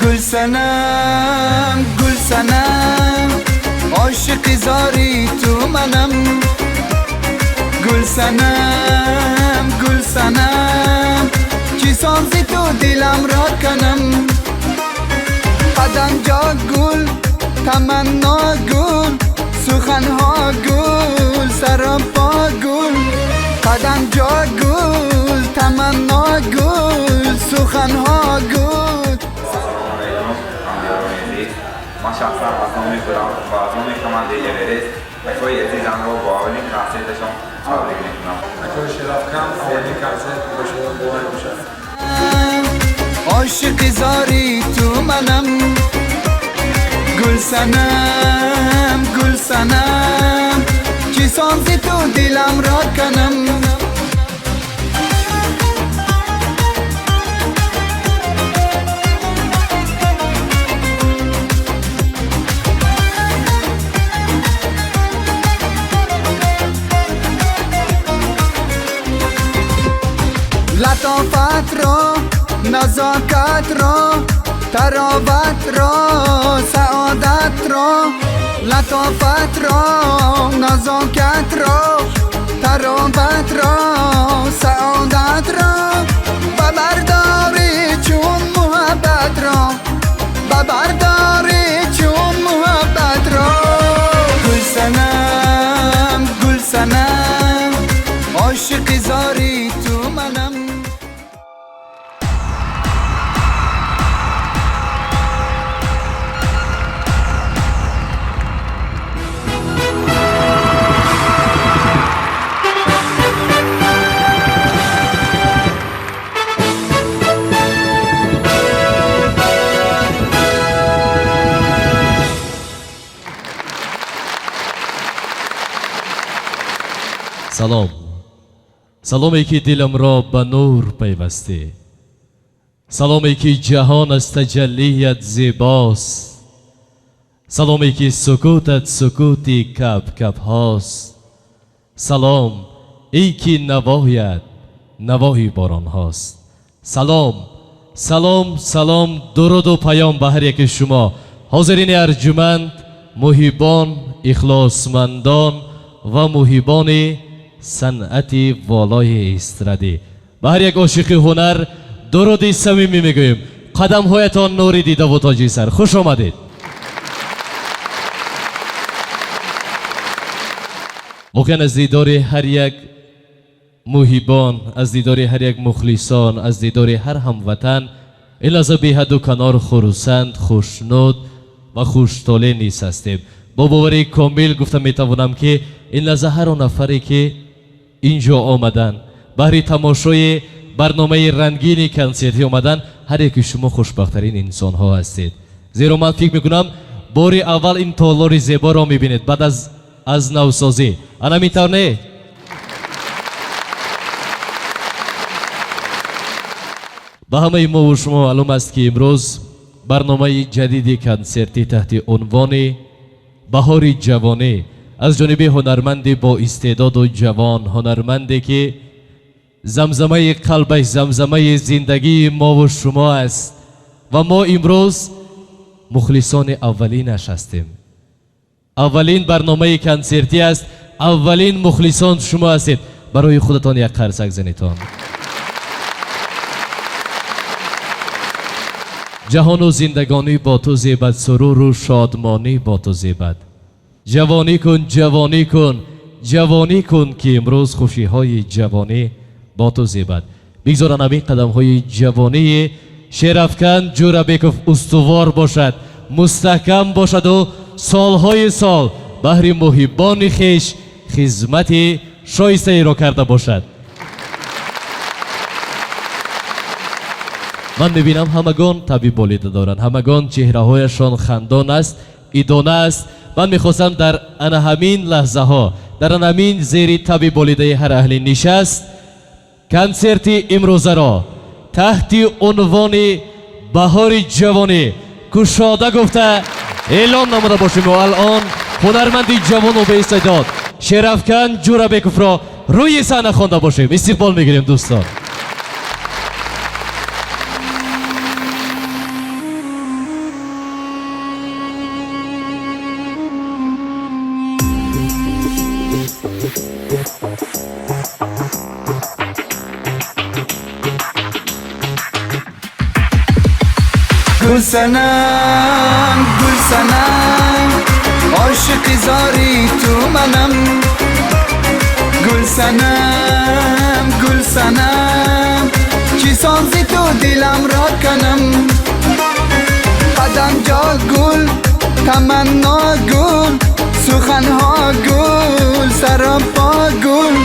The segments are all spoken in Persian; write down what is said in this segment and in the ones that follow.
گل سنم گل سنم عاشق زاری تو منم گل سنم گل سنم چی سازی تو دلم را کنم قدم جا گل تمنا گل سخنها گل سراپا گل قدم جا گل تمنا گل سخنها گل. من شخصا بازنامه میکنم بازنامه کمان دیگه برست اکوی عزیزم رو با اولین کانسرتشون تبریک میکنم. اکوی شرافکم اولین کنسرت با شما مبارک باشه. عاشق زاری تو منم گل سنم گل سنم چی سازی تو دلم را کنم لطافت را نزاکت را تراوت را سعادت را لطافت را نزاکت را تراوت را سعادت را ببرداری چون محبت را ببرداری چون محبت را گل سنم گل سنم عاشق زاری تو منم. سلام سلامی که دلم را به نور پیوسته سلامی که جهان از تجلیت زیباست سلامی که سکوتت سکوتی کپ کپ هاست سلام ای که نوایت نوای باران هاست سلام سلام سلام درود و پیام به هر یک شما حاضرین ارجمند محبان اخلاصمندان و محبان صنعت والای استرادی به هر یک عاشق هنر درودی صمیمی میگوییم قدم هایتان نوری دیده و تاجی سر خوش آمدید. واقعا از دیدار هر یک محبان از دیدار هر یک مخلصان از دیدار هر هموطن این لحظه بی حد و کنار خرسند خوشنود و خوشطاله نیست هستیم. با باوری کامل گفتم میتوانم که این لحظه هر نفری که اینجا آمدن برای تماشای برنامه رنگین کنسرتی آمدن هر یکی شما خوشبخترین انسان ها هستید زیرا من فکر میکنم باری اول این تالار زیبا را میبینید بعد از نوسازی انا میتر نه به همه ما و شما معلوم است که امروز برنامه جدید کنسرتی تحت عنوان بهار جوانی از جانب هنرمندی با استعداد و جوان هنرمندی که زمزمه قلبش زمزمه زندگی ما و شما است و ما امروز مخلصان اولینش هستیم. اولین برنامه کنسرتی است اولین مخلصان شما هستید برای خودتان یک قرصک زنیتان. جهان و زندگانی با تو زیبد سرور و شادمانی با تو زیبد جوانی کن جوانی کن جوانی کن که امروز خوشی های جوانی با تو زیبد بگذارن همین قدم های جوانی شرفکن جورابیکوف استوار باشد مستحکم باشد و سالهای سال بهر محبان خیش خدمت شایسته ای را کرده باشد. من میبینم همگان طبیب بالیده دارند همگان چهره هایشان خندان است ایدانه است. من میخواستم در همین لحظه ها در همین زیر طبیب بالیده هر اهل نشست کنسرت امروزه را تحت عنوان بهار جوانی کشاده گفته اعلام نموده باشیم و الان هنرمند جوان و به استعداد شرفکن جورابیکوف را روی صحنه خوانده باشیم. استقبال میگیریم دوستان. سنم گل سنم عاشق زاری تو منم گل سنم گل سنم چی سازی تو دلم را کنم قدم جا گل تمنا گل سخنها گل سراپا گل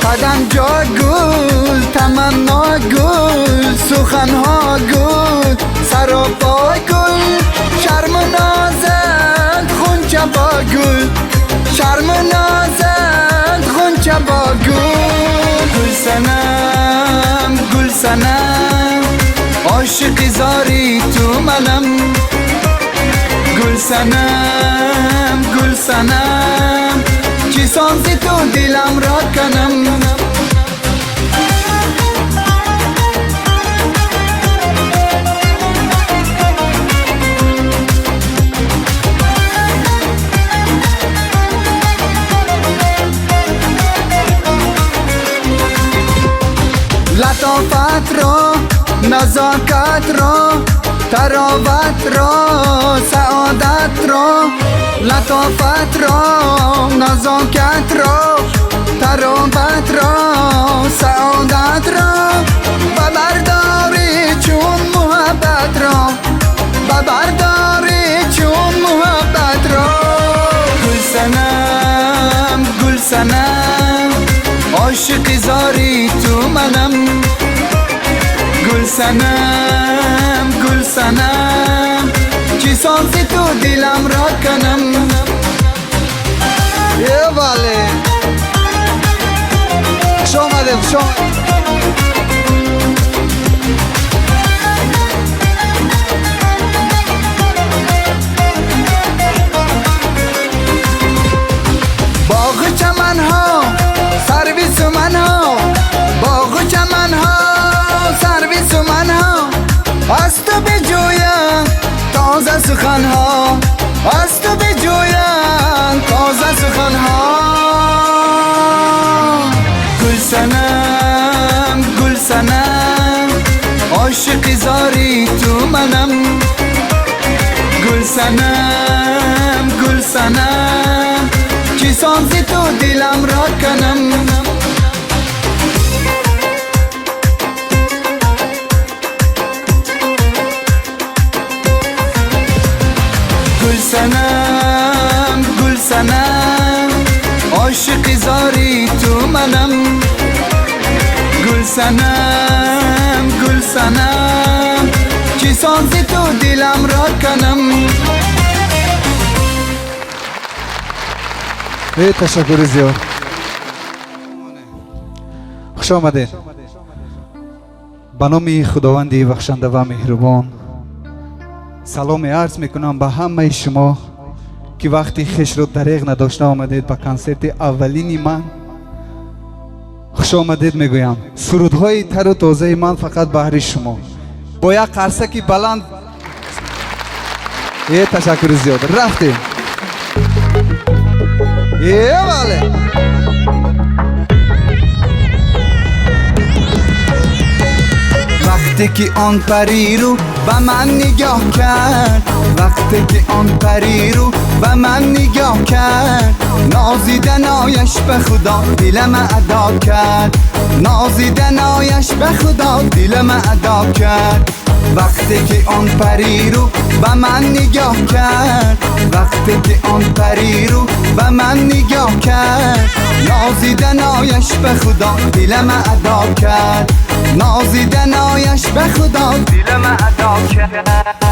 قدم جا گل تمنا گل سخنها گل سراپا گل شرم و نازت خونچه با گل شرم و نازت خونچه با گل گل سنم گل سنم عاشق زاری تو منم گل سنم گل سنم چی سازی تو دلم را کنم لطافت را نزاکت را تراوت را سعادت را لطافت را نزاکت را تراوت را سعادت را ببرداری چون محبت را ببرداری چون محبت را گل سنم گل سنم عاشق زاری تو منم گل سنم گل سنم چی سازی تو دلم را کنم یه باله خوش آمده خوش آمده باغ چمن ها سرویس من ها باغ چمن ها سرویس من ها از تو بجویم تازه سخن ها از تو بجویم تازه سخن ها گل سنم گل سنم عاشق زاری تو منم گل سنم گل سنم چی سازی تو دلم را کنم گل سنم گل سنم عاشق زاری تو منم گل سنم گل سنم چی سازی تو دلم را کنم تشکر زیاد خوش آمده به نام خداوند بخشنده و مهربان سلام عرض میکنم به همه شما که وقتی خویش رو دریغ نداشته آمدید به کنسرت اولین من خوش آمدید میگویم سرودهای تر و تازه من فقط بهر شما با یک قرصک بلند تشکر زیاد رفتیم بله وقتی که آن پری رو به من نگاه کرد وقتی که آن پری رو به من نگاه کرد نازیدن آیش به خدا دلم ادا کرد نازیدن آیش به خدا دلم ادا کرد وقتی که آن پری رو به من نگاه کرد وقتی که آن پری رو به من نگاه کرد نازیدن آیش به خدا دلم ادا کرد نازیدن آیش به خدا دلم ادا کرد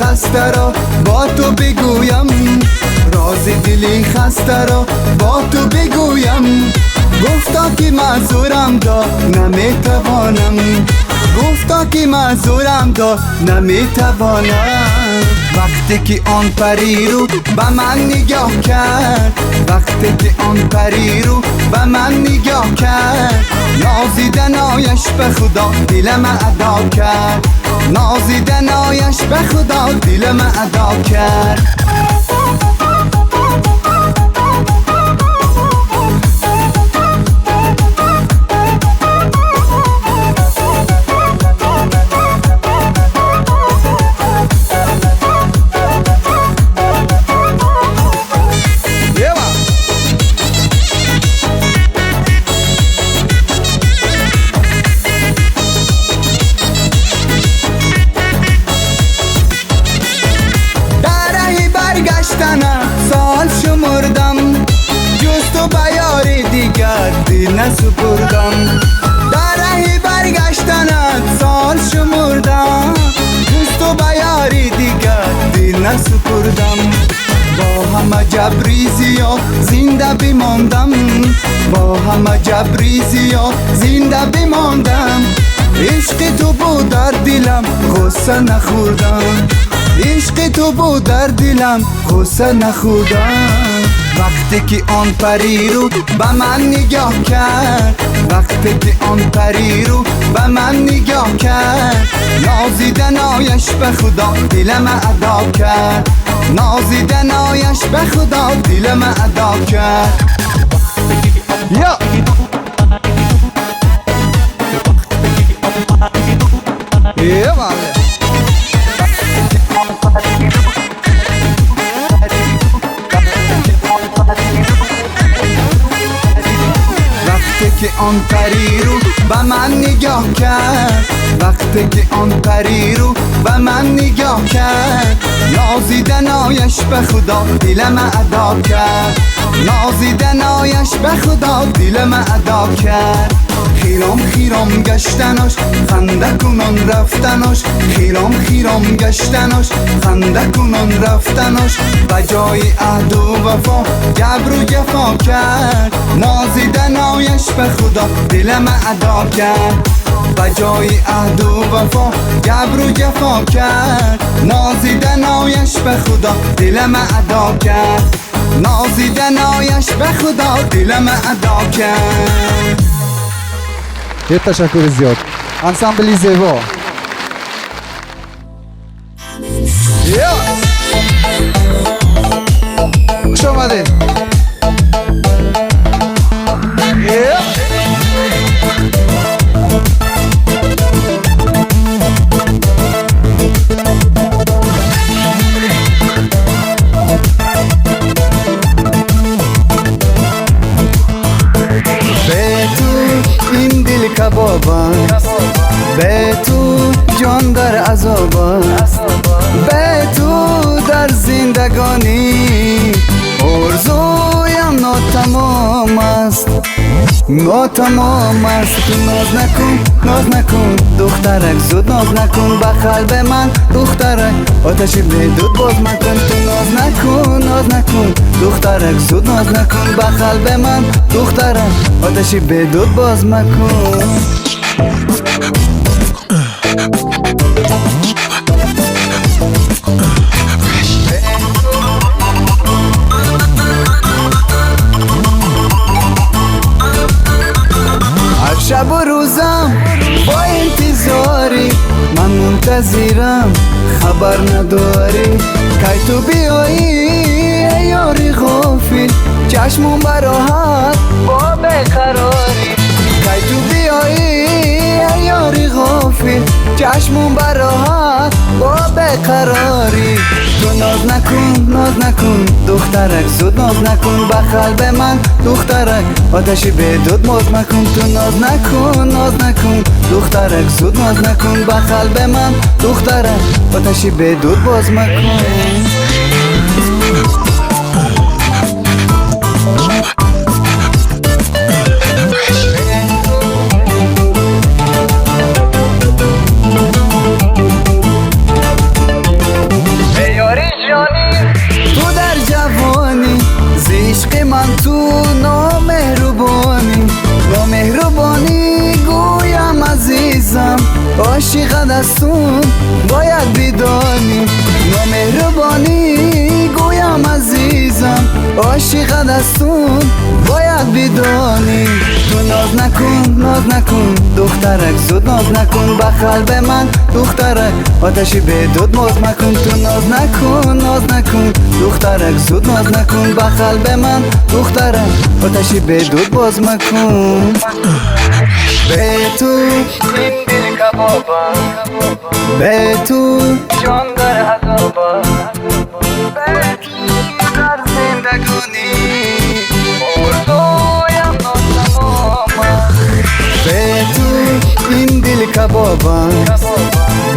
خسته را با تو بگویم راز دلی خسته را با تو بگویم گفتا که معذورم دا نمیتوانم گفتا که معذورم دا نمیتوانم وقتی که آن پری رو به من نگاه کرد وقتی که آن پری رو به من نگاه کرد نازیدن آیش به خدا دلم ادا کرد نازیدن آیش به خدا دلم ادا کرد سال شمردم جز تو به یاری دیگر دل نسپردم در راه برگشتنت سال شمردم جز تو به یاری دیگر دل نسپردم با همه جبریزی ها زنده بماندم با همه جبریزی ها زنده بماندم عشق تو بود در دلم غصه نخوردم عشق تو بود در دلم غصه نخوردم وقتی که آن پری رو به من نگاه کرد وقتی که آن پری رو به من نگاه کرد نازیدن آیش به خدا دلم ادا کرد نازیدن آیش به خدا دلم ادا کرد یا وقتی که آن پری رو به من نگاه کرد وقتی که آن پری رو به من نگاه کرد نازیدن آیش به خدا دلم ادا کرد نازیدن آیش به خدا دلم ادا کرد خیرام خیرام گشتناش خنده کنان رفتناش خیرام خیرام گشتناش خنده کنان رفتناش به جای عهد و وفا جبر و جفا کرد نازیدن آیش به خدا دلم ادا کرد به جای عهد و وفا جبر و جفا کرد نازیدن آیش به خدا دلم ادا کرد نازیدن آیش به خدا دلم ادا کرد یه تشکر زیاد انسامبلی زیبا خوش آمدید کبابم به تو جان در عذابم به تو در زندگانی آرزویم ناتمام است ناتمام است تو ناز نکن دخترک زود ناز نکن به قلب من دخترک آتشی به دود باز مکن تو ناز نکن دخترک زود ناز نکن به قلب من دخترک آتشی به دود باز مکن شب و روزم با انتظاری من منتظرم خبر نداری که تو بیایی ای یاری غافل چشمون براحت با بقراری که تو بیایی ای یاری غافل چشمون براحت با بقراری تو ناز نکن دخترک زود ناز نکن به قلب من دخترک آتشی به دود باز مکن تو ناز نکن دخترک زود ناز نکن به قلب من دخترک آتشی به دود باز مکن عاشق من تو نامهربانی گویم عزیزم عاشقت هستم باید بدانی نامهربانی گویم عزیزم عاشقت هستم باید بدانی تو ناز نکن دخترک زود ناز نکن به قلب من دخترک آتشی به دود باز مکن تو ناز نکن دخترک زود ناز نکن به قلب من دخترک آتشی به دود باز مکن به تو این دل کبابم به تو جان در عذابم به تو در زندگانی اردویم ناتمامم به تو این دل کبابم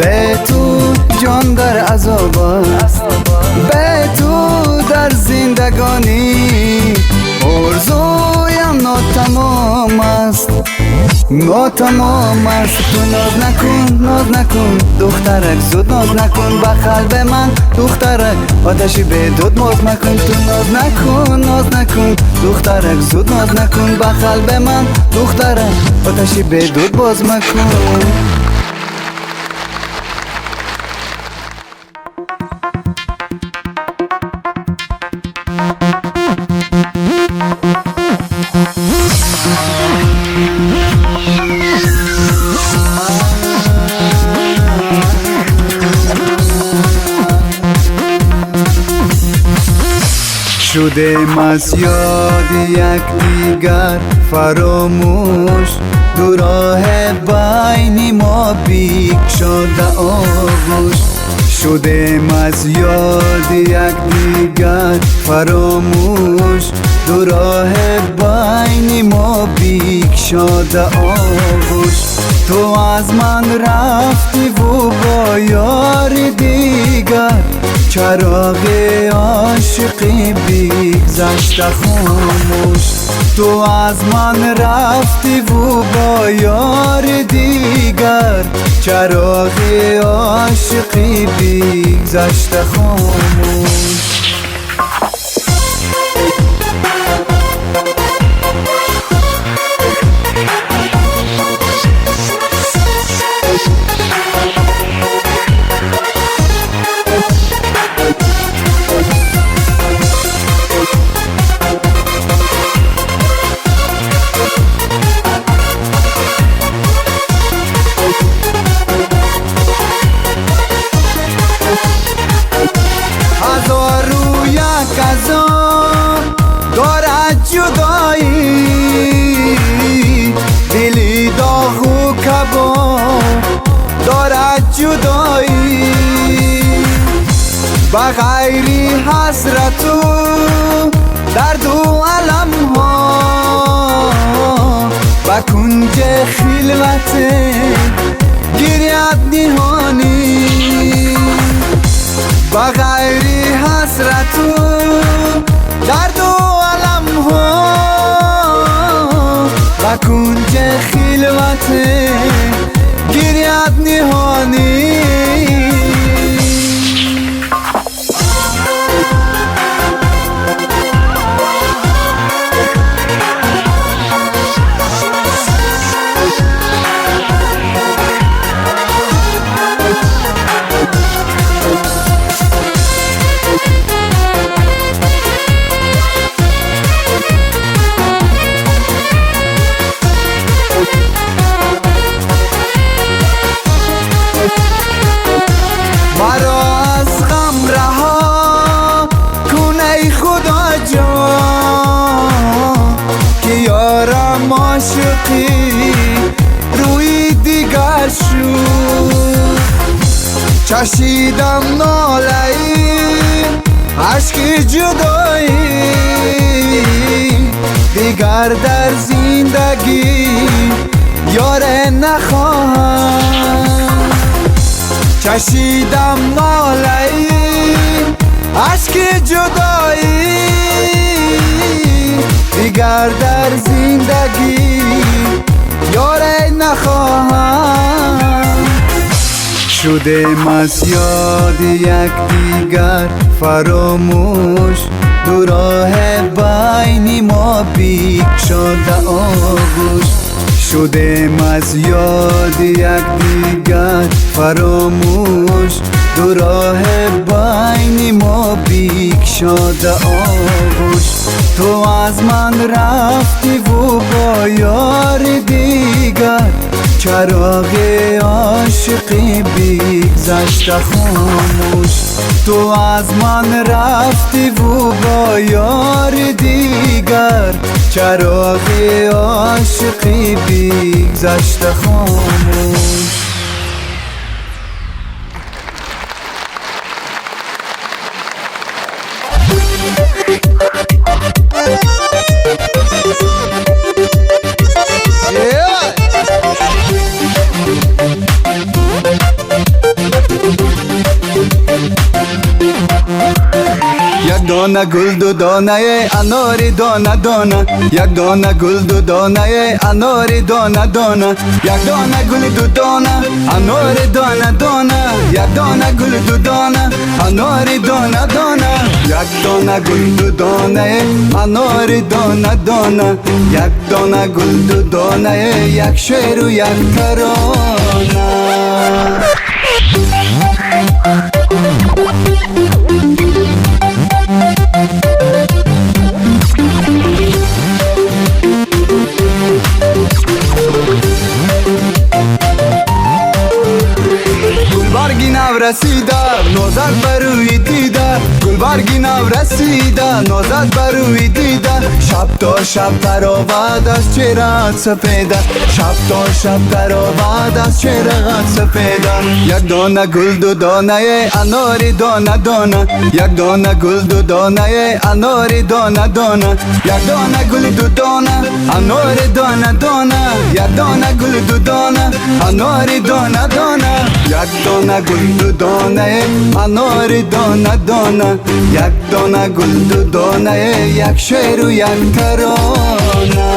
به تو جان در عذابم به تو در زندگانی ارزویم ناتمام است تو ناز نکن دخترک زود ناز نکن به قلب من دخترک آتشی به دود باز مکن تو ناز نکن دخترک زود ناز نکن به قلب من دخترک آتشی به دود باز مکن شدیم از یاد یک دیگر فراموش دو راه بین ما بیک شده آغوش شدیم از یاد یک دیگر فراموش دو راه بین ما بیک شده آغوش تو از من رفتی و با یار دیگر چراغ عاشقی بگذشت خاموش تو از من رفتی و با یار دیگر چراغ عاشقی بگذشت خاموش دارد جدایی دلی داغ و کباب دارد جدایی بغیری حسرت و درد و علم ها به کنج خلوت گریت نهانی بغیری حسرت و درد و علم ها و کنج خلوت گریت نهانی مرا از غم رها کن ای خدا جان که یارم عاشقی روی دیگر شد چشیدم ناله‌ای عشق جدایی دیگر در زندگی یار نخواهم چشیدم ناله‌ای عشق جدایی دیگر در زندگی یار نخواهم شدیم از یاد یک دیگر فراموش دو راه بین ما بیک شده آغوش شدیم از یاد یک دیگر فراموش دو راه بین ما بیک شده آغوش تو از من رفتی و با یار دیگر چراغ عاشقی بگذشت خاموش تو از من رفتی و با یار دیگر چراغ عاشقی بگذشت خاموش یک دانه گل دو دانه اناری دانه دانه یک دانه گل دو دانه اناری دانه دانه یک دانه گل دو دانه اناری دانه دانه یک دانه گل دو دانه اناری دانه دانه یک دانه گل دو دانه اناری دانه دانه یک دانه گل دو دانه یک شعر و یک ترانه گلبرگی نو رسیده نوزد بروی دیده گلبرگی نو رسیده نوزد بروی دیده شب تا شب تراود از چهره‌ات سپیده شب تا شب تراود از چهره‌ات سپیده یک دانه گل دو دانه اناری دانه دانه یک دانه گل دو دانه اناری دانه دانه یک دانه گل دو دانه اناری دانه دانه یک دانه گل دو دانه اناری دانه دانه یک دانه گل دو دانه اناری دانه دانه یک دانه گل دو دانه یک شعر و یک ترانه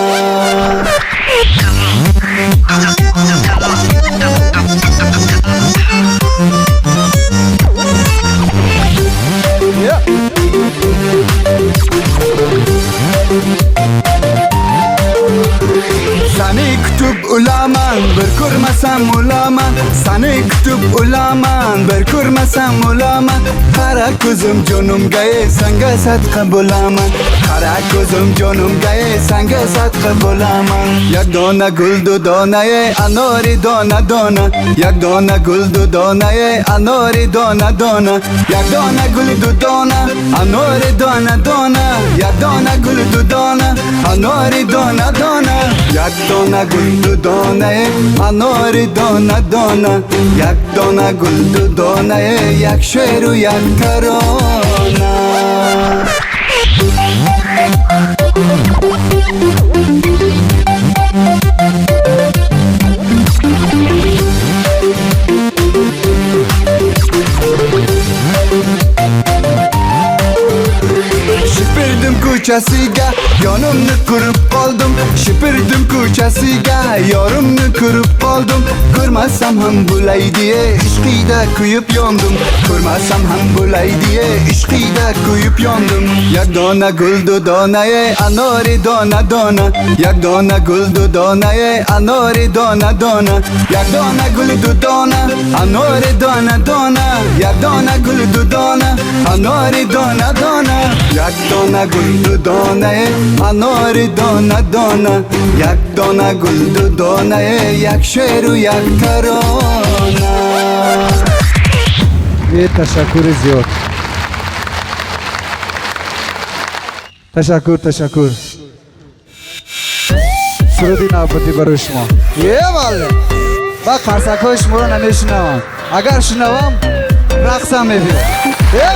Seni kütüp ulaman bir kurmasam ulaman Seni kütüp ulaman bir kurmasam ulaman Kara kuzum canım gaye sanga sadqa bulaman Kara kuzum canım gaye sanga sadqa bulaman Yak dona gul du donaye anori dona dona Yak dona gul du donaye anori dona dona Yak dona gul du dona anori dona dona Yak dona gul du dona anori dona dona Yak dona gul du donaye anori dona dona Yak dona gul du donaye yak şe'r u yak tarona Şipirdim ko'chasiga yonimni ko'rib qoldim Shipirdim ko'chasiga yorimni ko'rib qoldim Ko'rmasam ham bo'lay diye ishqida kuyib yondim Ko'rmasam ham bo'lay diye ishqida kuyib yondim Yak dona gul du donaye anori dona dona Yak dona gul du donaye anori dona dona Yak dona gul du dona anori dona dona Yak dona gul du dona anori dona dona Yak dona gul du donaye anori dona dona Yak dona gul du donaye yak şe'r u yak tarona تشکر زیاد تشکر سرودی نوبتی برای شما یه واله با قرصک های شما رو نمیشنوم اگر شنوم رقصم میبینم یه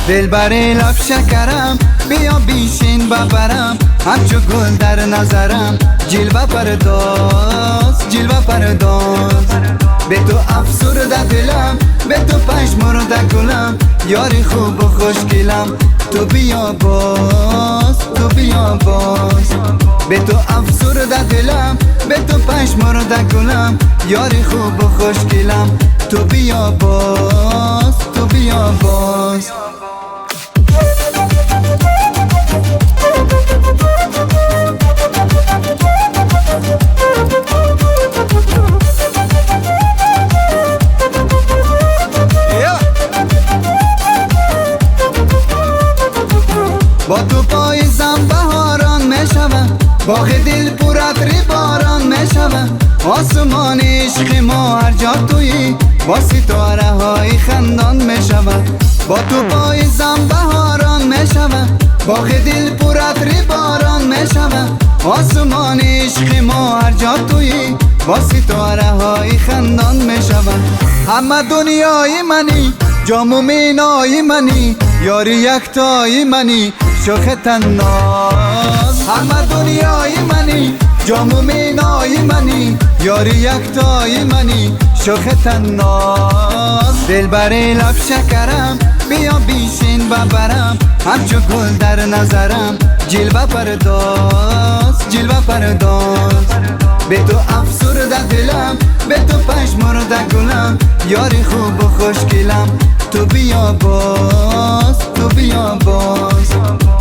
دلبر لب شکرم بیا بیشین ببرم همچو گل در نظرم جلوه پرداز به تو افسرده دلم به تو پشمرده گلم یاری خوب و خوشگلم تو بیا باز به تو افسرده دلم، به تو پشمرده گلم، یاری خوب و خوشگلم. تو بیا باز، تو بیا باز. با تو پاییزم بهاران میشوم، باغ دل پر عطر باران میشوم. آسمان عشق ما هر جا تویی، با ستاره های خندان میشوم. با تو پاییزم بهاران میشوم، باغ دل پر عطر باران میشوم. آسمان عشق ما هر جا تویی، با ستاره های خندان میشوم. همه دنیای منی، جام و مینای منی، یاری یکتای منی، شوخ تناز. همه دنیای منی، جام و مینای منی، یاری یکتای منی، شوخ تناز. دلبر لب شکرم، بیا بیشین ببرم، همچو گل در نظرم، جلوه پرداز، جلوه پرداز. به تو افسرده دلم، به تو پشمرده گلم، یاری خوب و خوشگلم. تو بیا باز، تو بیا باز.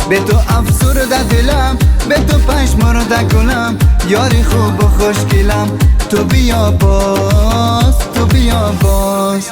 به تو افسرده دلم، به تو پشمرده گلم، یاری خوب و خوشگلم. تو بیا باز، تو بیا باز.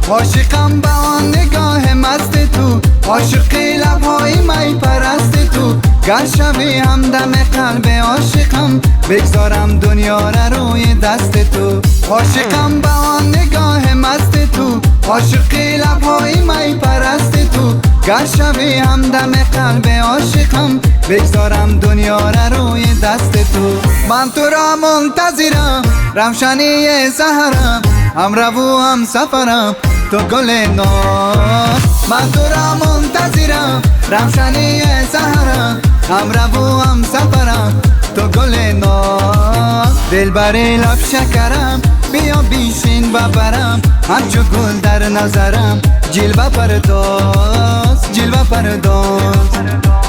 عاشقم به آن نگاه مست تو، عاشق لبهای می پرست تو. گر شوی همدم قلب عاشقم، بگذارم دنیا را روی دست تو. عاشقم به آن نگاه مست تو، عاشق لبهای می پرست تو. گر شوی همدم قلب عاشقم، بگذارم دنیا را روی دست تو. من تو را منتظرم، روشنی سحرم، هم رو و هم سفرم، تو گل ناز. من تو را منتظرم، روشنی سحرم، هم رو و هم سفرم، تو گل ناز. دلبر لب شکرم، بیا بیشین ببرم، همچو گل در نظرم، جلوه پرداز، جلوه پرداز.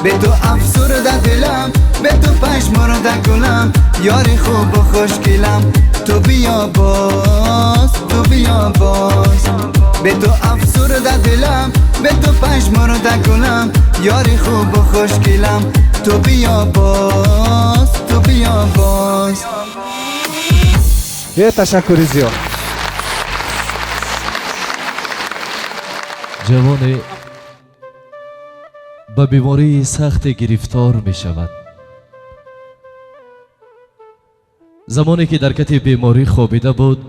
به تو افسرده دلم، به تو پشمرده گلم، یاری خوب و خوشگلم. تو بیا باز، تو بیا باز. به تو افسرده دلم، به تو پشمرده گلم، یاری خوب و خوشگلم. تو بیا باز، تو بیا باز. یه تشکری زیاد. جوان به بیماری سخت گرفتار می شود. زمانی که در کت بیماری خوابیده بود،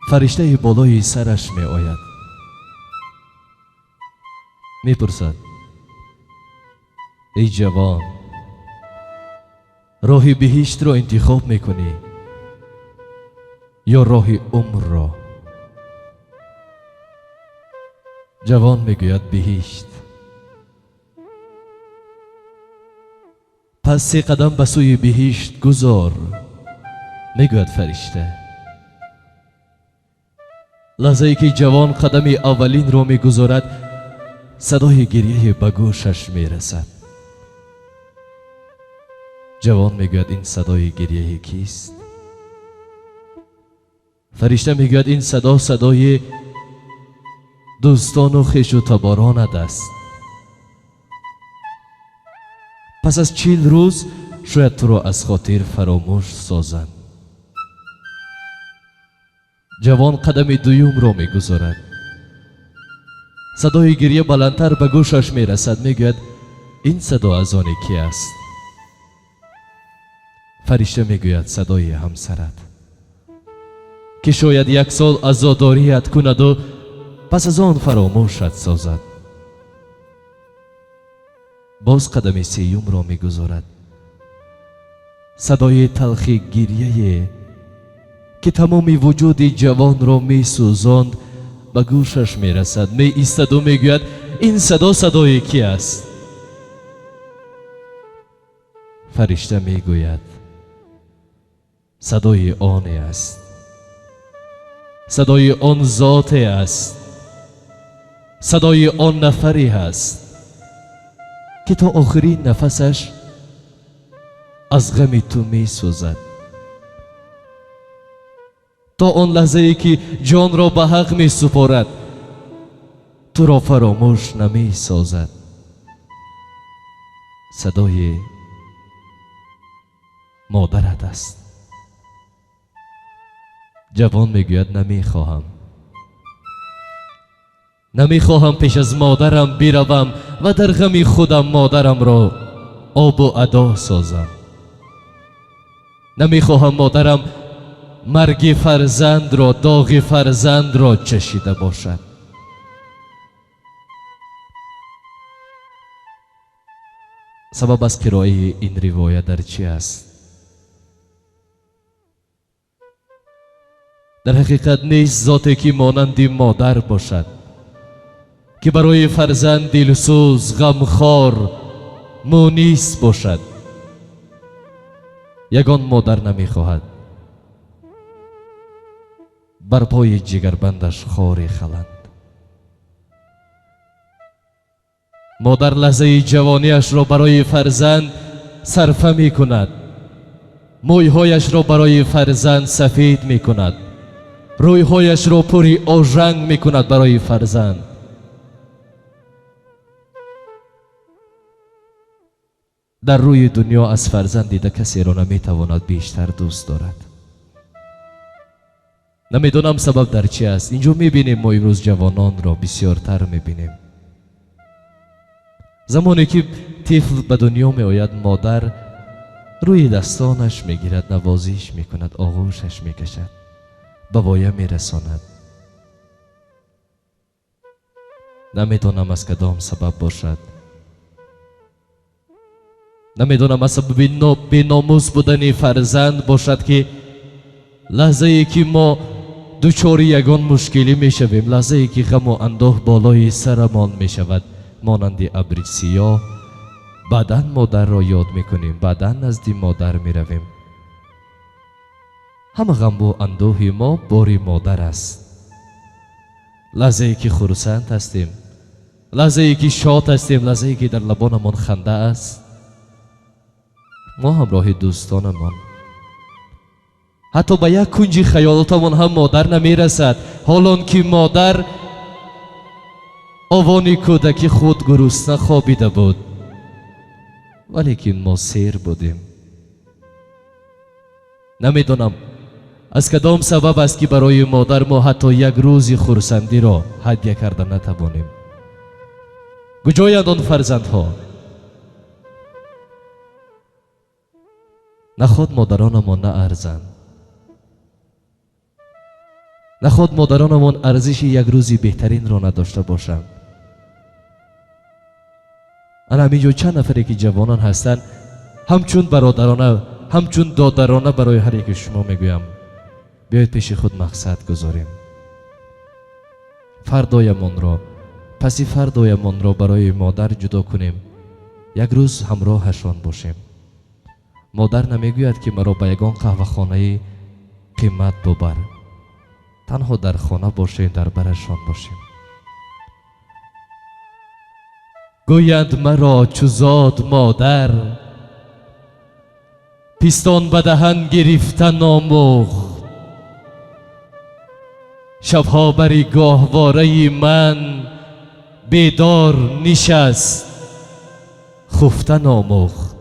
فرشته بالای سرش می آید، می پرسد: ای جوان، راه بهشت را انتخاب می کنی یا راه عمر را؟ جوان می گوید بهشت. پس 3 قدم به سوی بهشت گذار، می گوید فرشته. لحظه ای که جوان قدم اولین را می گذارد، صدای گریه به گوشش می رسد. جوان می گوید این صدای گریه کیست؟ فرشته می گوید این صدا صدای دوستان و خویش و تبارانت است. پس از 40 روز شاید تو را از خاطر فراموش سازند. جوان قدم دوم را می گذارد، صدای گریه بلندتر به گوشش می رسد. می گوید این صدا از آن کی است؟ فرشته می گوید صدای همسرت که شاید 1 سال عزاداریت کند و پس از آن فراموشت سازد. باز قدم 3 را می گذارد، صدای تلخ گریه که تمام وجود جوان را می سوزاند به گوشش می رسد. می ایستد و می گوید این صدا صدای کی است؟ فرشته می گوید صدای آن است، صدای آن ذات است، صدای آن نفری است که تا آخرین نفسش از غم تو می سوزد، تا آن لحظه ای که جان را به حق می سپارد تو را فراموش نمی سازد. صدای مادرت است. جوان می گوید نمی خواهم پیش از مادرم بروم و در غم خودم مادرم را آب و ادا سازم. نمی خواهم مادرم مرگ فرزند را، داغ فرزند را چشیده باشد. سبب از کرایه این روایت در چی است؟ در حقیقت نیست ذاتی که مانند مادر باشد که برای فرزند دلسوز، غمخوار، مونس باشد. یگان مادر نمی خواهد بر پای جگربندش خاری خلند. مادر لحظه جوانیش را برای فرزند صرفه می کند، مویهایش را برای فرزند سفید می کند، رویهایش را پوری آژنگ می کند برای فرزند. در روی دنیا از فرزند دیده کسی را نمی تواند بیشتر دوست دارد. نمیدونم سبب در چی است. اینجا می بینیم ما امروز جوانان را بسیارتر می بینیم. زمانی که طفل به دنیا می آید مادر روی دستانش می گیرد، نوازیش می کند، آغوشش می کشد، به وایه می رساند. نمیدونم از کدام سبب باشد. نمیدونم از سبب بی‌ناموس بودن فرزند باشد که لحظه ای که ما دوچار یگان مشکلی می شویم، لحظه ای که غم و اندوه بالای سرمان می شود مانند ابر سیاه، بعداً مادر را یاد می کنیم، بعداً نزد مادر می رویم. همه غم و اندوه ما باری مادر است. لحظه ای که خرسند هستیم، لحظه ای که شاد هستیم، لحظه ای که در لبانمان خنده است، ما همراه دوستانمان، حتی به یک کنج خیالاتمان هم مادر نمی رسد، حالان که مادر آوان کودکی خود گرسنه خوابیده بود، ولیکن ما سیر بودیم. نمیدونم از کدام سبب است که برای مادر ما حتی یک روزی خرسندی را هدیه کرده نتوانیم. کجایند آن فرزندها؟ نخود مادرانمان نه ارزند، نخود مادرانمان ارزش یک روزی بهترین را نداشته باشند. انا همینجا چند نفری که جوانان هستند، همچون برادرانه، همچون دادرانه برای هر یک شما میگویم بیایید پیش خود مقصد گذاریم. فردایمان را، پسی فردایمان را برای مادر جدا کنیم، یک روز همراهشان باشیم. مادر نمیگوید که مرا به یگان قهوه خانه قیمت ببر، تنها در خانه باشیم، در برشان باشیم. گویند مرا چو زاد مادر، پیستان به دهن گرفتن آموخت. شبها بر گاهواره من بیدار نشست، خفتن آموخت.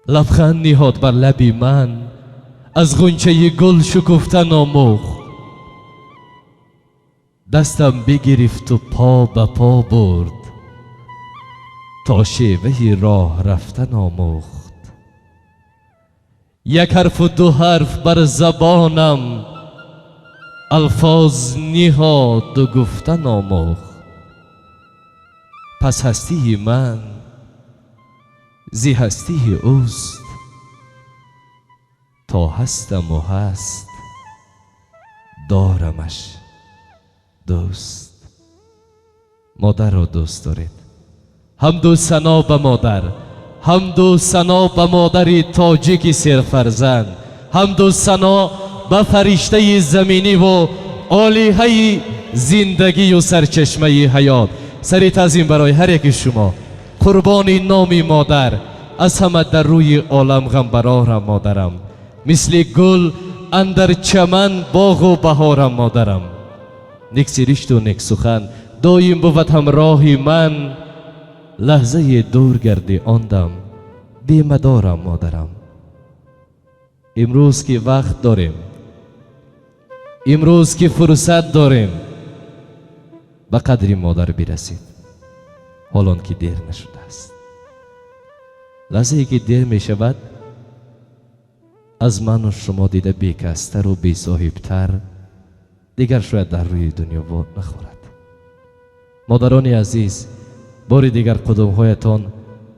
لبخند نهاد بر لبی من، از غنچه گل شکفتن آموخت. دستم بگرفت و پا به پا برد، تا شیوه راه رفتن آموخت. یک حرف و دو حرف بر زبانم، الفاظ نهاد و گفتن آموخت. پس هستی من زی هستی اوست، تا هستم و هست دارمش دوست. مادر را دوست دارید. حمد و ثنا به مادر، حمد و ثنا به مادر تاجیک سرفرزند، حمد و ثنا به فرشته زمینی و عالیه زندگی و سرچشمه حیات. سری تعظیم برای هر یک شما. قربان نام مادر، از همه در روی عالم غم برارم مادرم، مثل گل اندر چمن باغ و بهارم مادرم. نیک سرشت و نیک سخن دایم بود همراهی من، لحظه دور گردی آندم بیمدارم مادرم. امروز که وقت داریم، امروز که فرصت داریم، به قدر مادر برسید، حالان که دیر نشده است. لحظه که دیر می شود، از من و شما دیده بیکستر و بی صاحبتر دیگر شاید در روی دنیا واد نخورد. مادران عزیز، باری دیگر قدمهایتان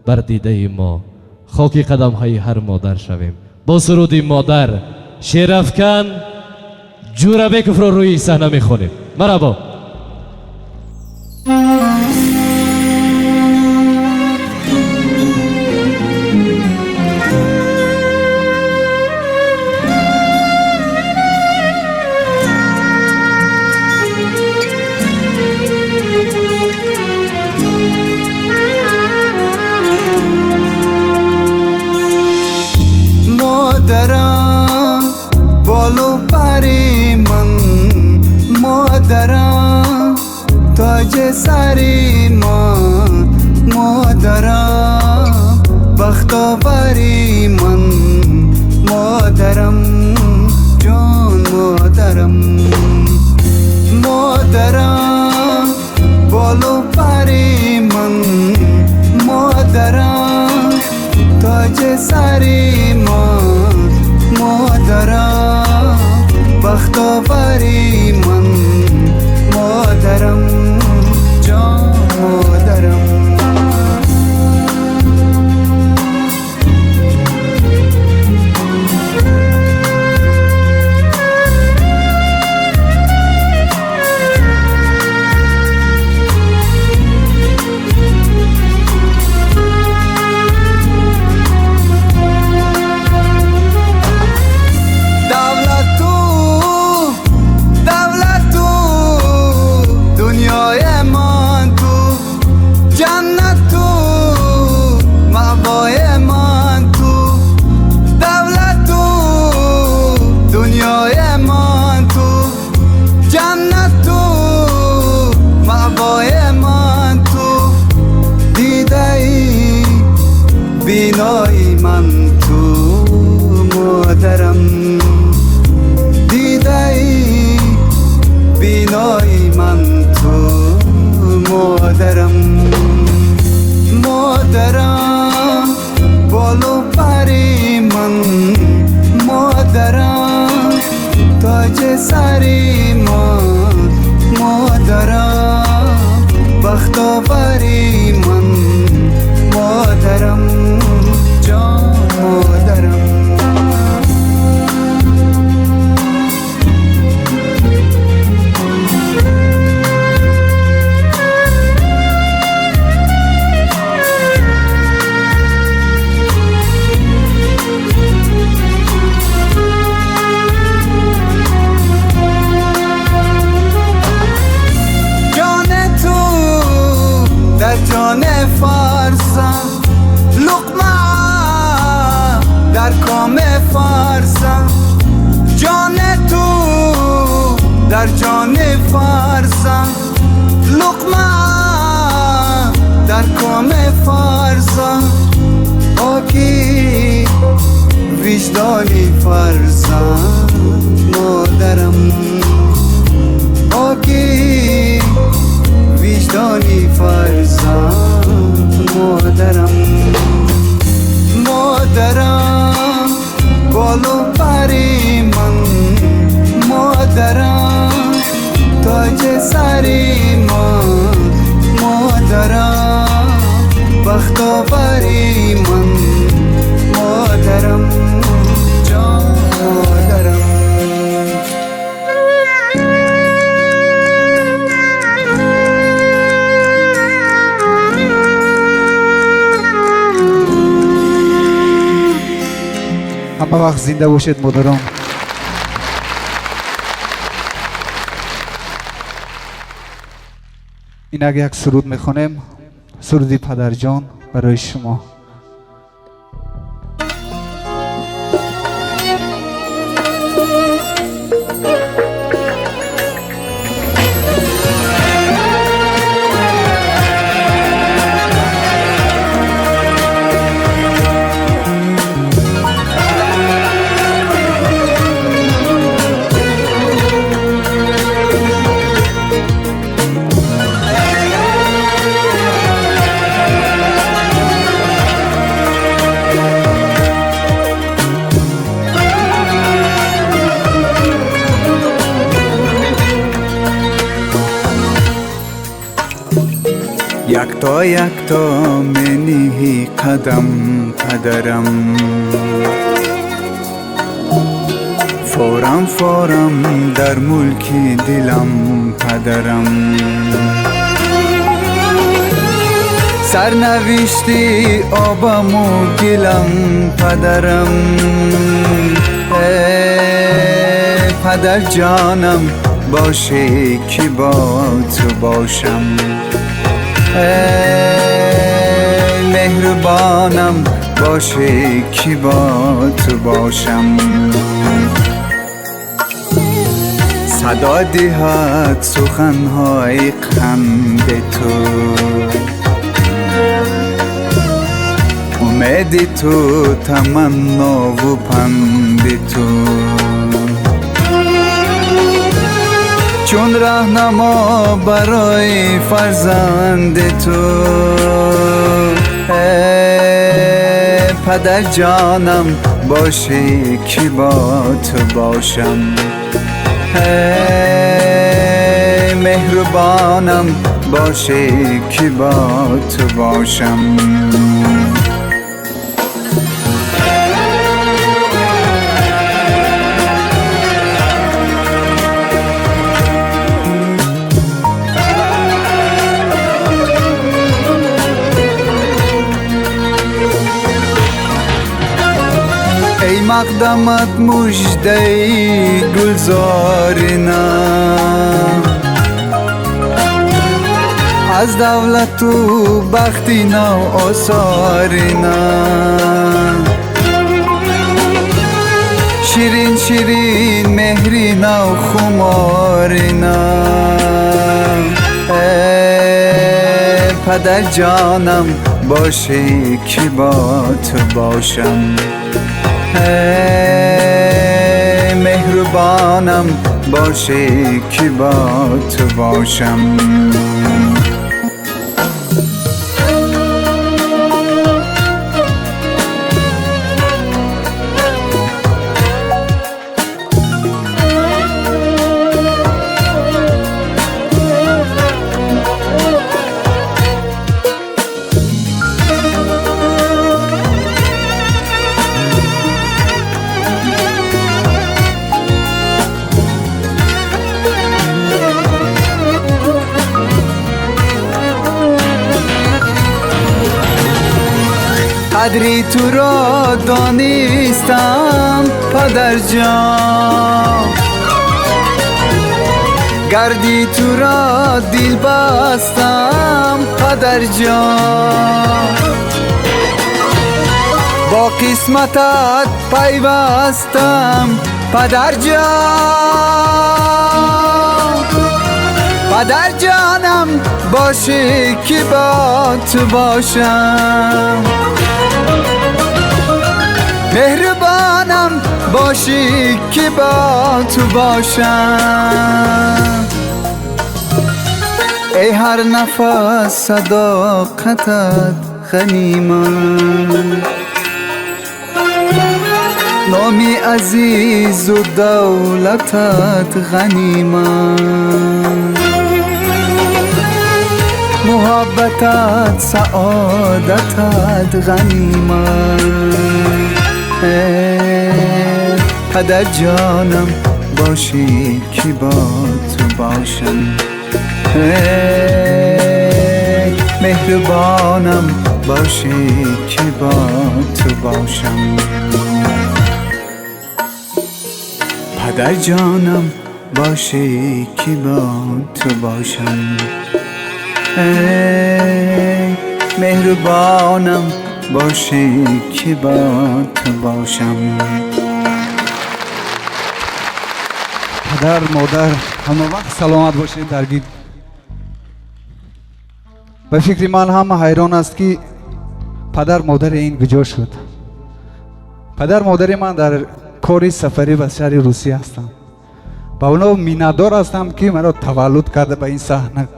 بر دیده ما، خاک قدمهای هر مادر شویم. با سرود مادر شعر افکن جوربک رو روی صحنه میخونیم. مرحبا. مادرم بالو پری من، مادرم تاج سری من، مادرم بختاوری من، مادرم جان مادرم. مادرم بالو پری من، مادرم تاج سری من، مادرم بختاوری من، مادرم جان مادرم. بینای من تو مادرم، دیدی بینای من تو مادرم. مادرم بالو پری من، مادرم تاج سری من، مادرم بختاوری من، مادرم جان مادرم. جان تو در جان فارسم، لقمه در کام فارسم. جان تو در جان فارسم، لقمه در کام فارسم. آکی وجدانی فرزم مادرم، آکی وجدانی فرزم مادرم. مادرم بالو پری من، مادرم وقت زنده باشید مادران. اینک یک سرود میخونیم، سرودی پدر جان برای شما. یک تا منی قدم پدرم، فورم فورم در ملک دلم پدرم. سرنوشتی آبم و گلم پدرم، پدر جانم باشه که با تو باشم. مهربانم باشه که با تو باشم. صدا دهد سخنهای قند تو، امید تو، تمنا و پند تو. چون راهنما برای فرزند تو، پدر جانم باشه که با تو باشم. مهربانم باشه که با تو باشم. ای مقدمت مژده گلزارنا، از دولت و بختی نو آثارنا. شیرین شیرین مهری نو خمارنا، پدر جانم باشه که با تو باشم. مهربانم باشه که با تو باشم. قدری تو را دانستم پدر جان، گردی تو را دل بستم پدر جان. با قسمتت پیوستم پدر جان. پدر جانم باشه که با تو باشم. مهربانم باشی که با تو باشم. ای هر نفس صداقتت غنیمت، نامی عزیز و دولتت غنیمت. محبتت سعادتت غنیمت. پدر جانم باشی که با تو باشم. مهربانم باشی که با تو باشم. پدر جانم باشه که با تو باشم، ای مهربانم باشه که با تو باشم. پدر مادر همه وقت سلامت باشید. درگیر به فکر من هم حیران است که پدر مادر این کجا شد. پدر مادر من در کاری سفری به شهر روسیه هستم. با اونا میندار هستم که مرا تولد کرده به این صحنه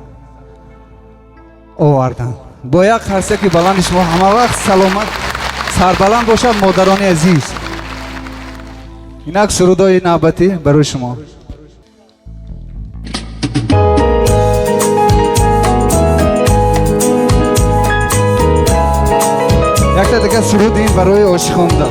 آوردن. با یک خاصه که بلند شما همه وقت سلامت سربلند باشد مادران عزیز. اینک سرودای نوبتی برای شما. یک تا دیگه سرود این برای عاشقانده.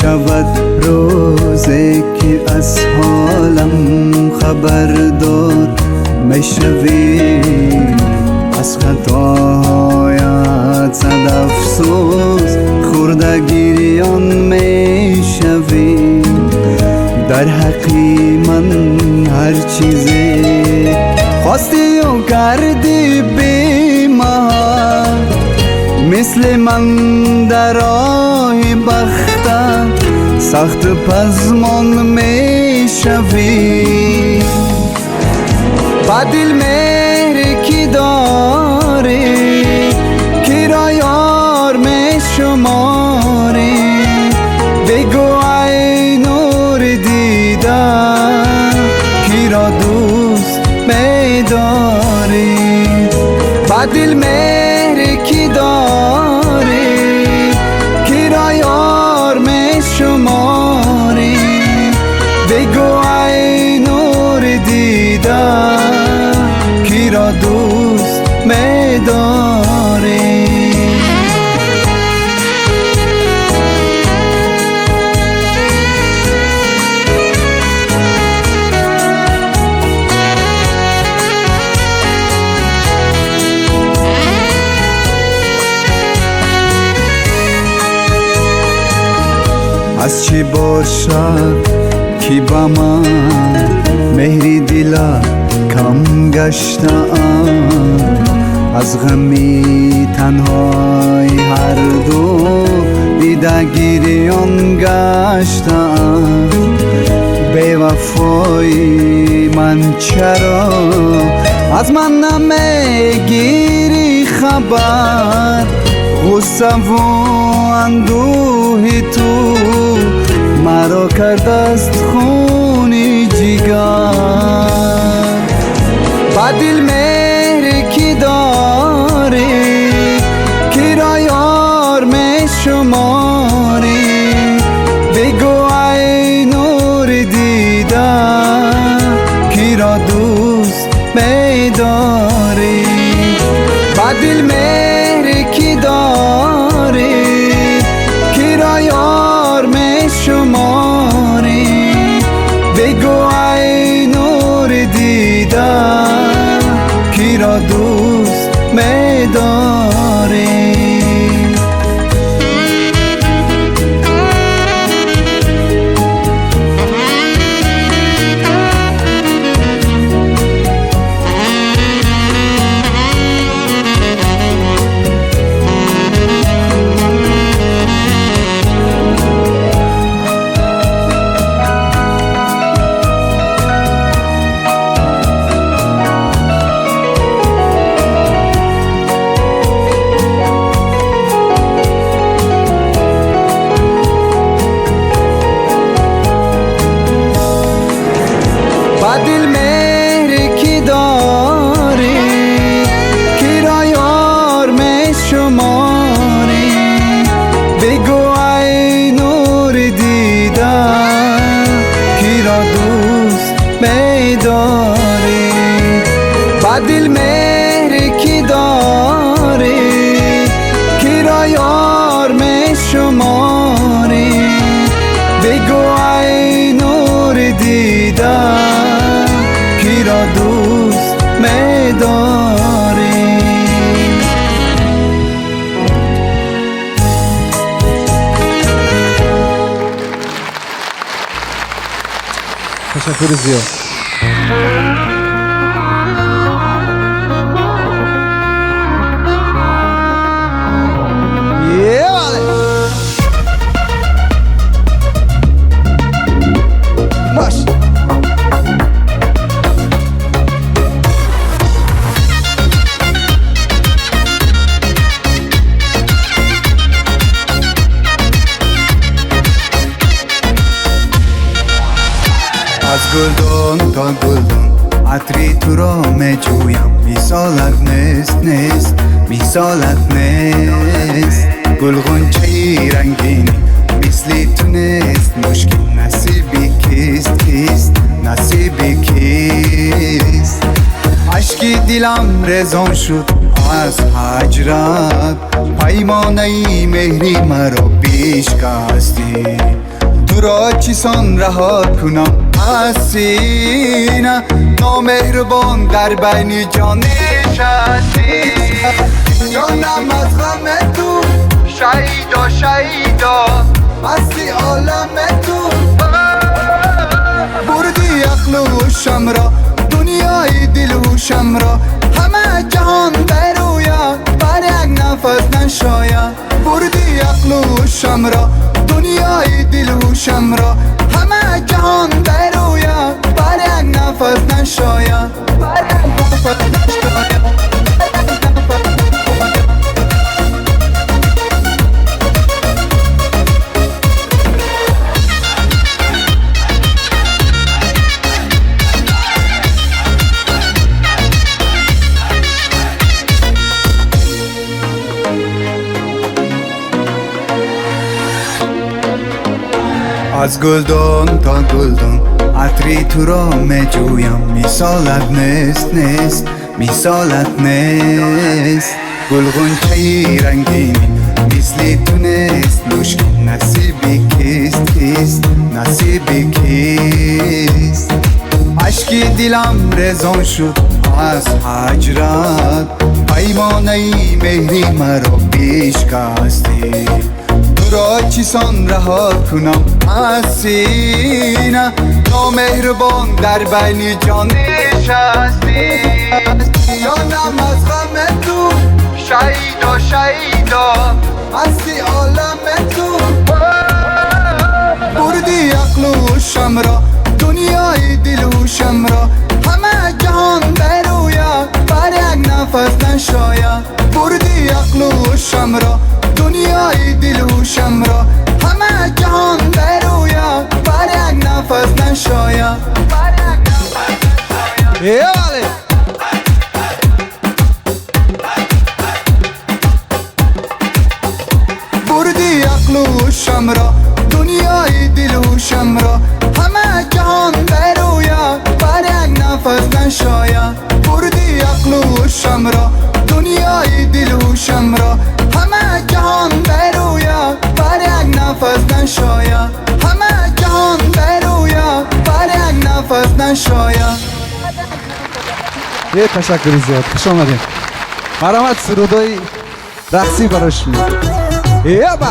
شود روزی که از حالم خبردار میشوی، از خطایت صد افسوس خورده گریان میشوی. در حقی من هر چیزی خواستی و کردی بی محال، مثل من در راه بختم سخت پزمان می شوی. با دل مهر کی داری کی را یار می شماری، بگو ای نور دیدن کی را دوست می داری. با دل مهر کی داری کی را یار می شماری، بگو ای نور دیدن کی را دوست می داری. از چی باشد که با من مهری دلا کم گشتم، از غمی تنهای هر دو دیده گریان گشتم. بی وفای من چرا از من نمیگیری خبر، غصه و اندوه تو مرا کرده است خونی جگر. با دل مهر کی داری کی را یار می شماری، بگو ای نور دیدن کی را دوست می داری. با دل مهر کی داری کی را یار می شماری، بگو ای نور دیدن کی را دوست می داری. تشکر زیاد. از گلدان تا گلدان عطری تو را میجویم، مثالت نیست مثالت نیست. گل غنچه رنگینی مثل تو نیست، مشکل نصیبی کیست نصیبی کیست. عشق دلم ریزان شد از هجرت، پیمانه مهری مرا بشکستی. تو را چیسان رها کنم از سینه، نامهربان در بین جان نشستی. جانم از غم تو شیدا مستی عالم تو. بردی عقل و هوشم را، دنیای دل و هوشم را، همه جهان برویا بر یک نفس نشاید. بردی عقل و هوشم را، دنیای دل و هوشم را، همه جهان برویا بر یک نفس نشاید. از گلدان تا گلدان عطری تو را میجویم، مثالت نیست مثالت نیست. گل غنچه رنگینی مثل تو نیست، مشکل نصیبی کیست نصیبی کیست. عشق دلم ریزان شد از هجرت، پیمانه مهری مرا بشکستی. تو را چیسان رها کنم از سینه، نامهربان در بین جان نشستی. جانم از غم تو شیدا مستی عالم تو. بردی عقل و هوشم را، دنیای دل و هوشم را، همه جهان برویا بر یک نفس نشاید. بردی عقل و هوشم را، دنیای دل و هوشم را، همه جهان برویا بر یک نفس نشاید. بردی عقل و هوشم را، دنیای دل و هوشم را، همه جهان برویا بر یک نفس نشاید. بردی عقل و هوشم را، دنیای دل و هوشم را، همه جهان برویا بر یک نفس نشاید. همه جهان برویا بر یک نفس نشاید. یه تشکر زیاد، خوش آمدین. مرامت سرودای رقصی براش میاد. یابا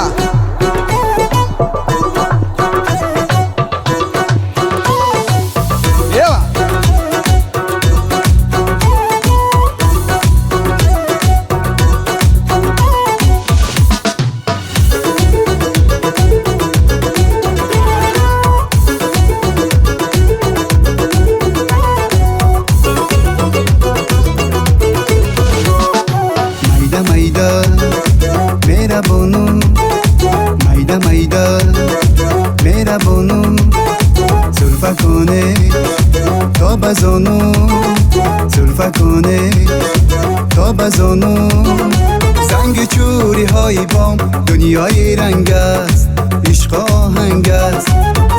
بزانو زلفه کنه تا بزانو. زنگ چوری های بام دنیای رنگ است، عشق آهنگ است.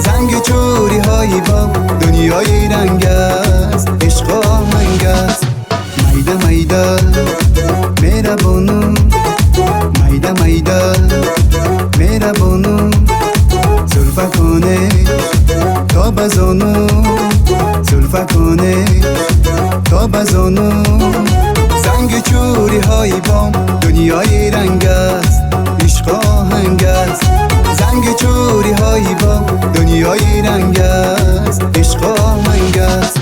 زنگ چوری های بام دنیای رنگ است، عشق آهنگ است. میده میده میره بانو، میده میده میره بانو. زلفه کنه تا بزانو، زلفه کنه تا بزانو. زنگ چوری های بام دنیای رنگ است، عشق آهنگ است. زنگ چوری های بام دنیای رنگ است، است، عشق آهنگ است.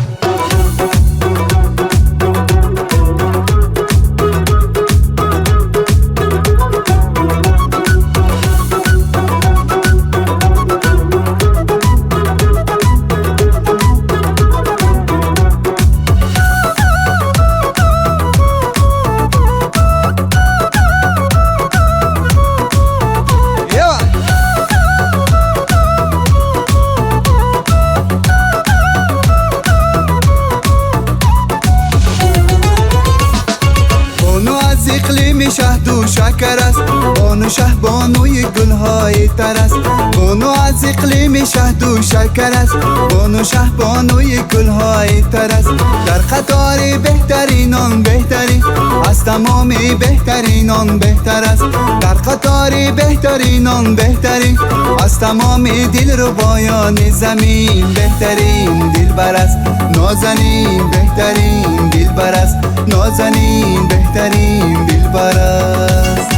اقلیم شهد و شکر است، بانو شه بانوی گلهای تر است. بانو از اقلیم شهد و شکر است، بانو شه بانوی گلهای تر است. در قطار بهترینان بهتری، از تمام بهترینان بهتر است. در قطار بهترینان بهتری، از تمام دلربایان زمین بهترین دلبر است. نازنین بهترین دلبر است، نازنین بهترین دلبر است.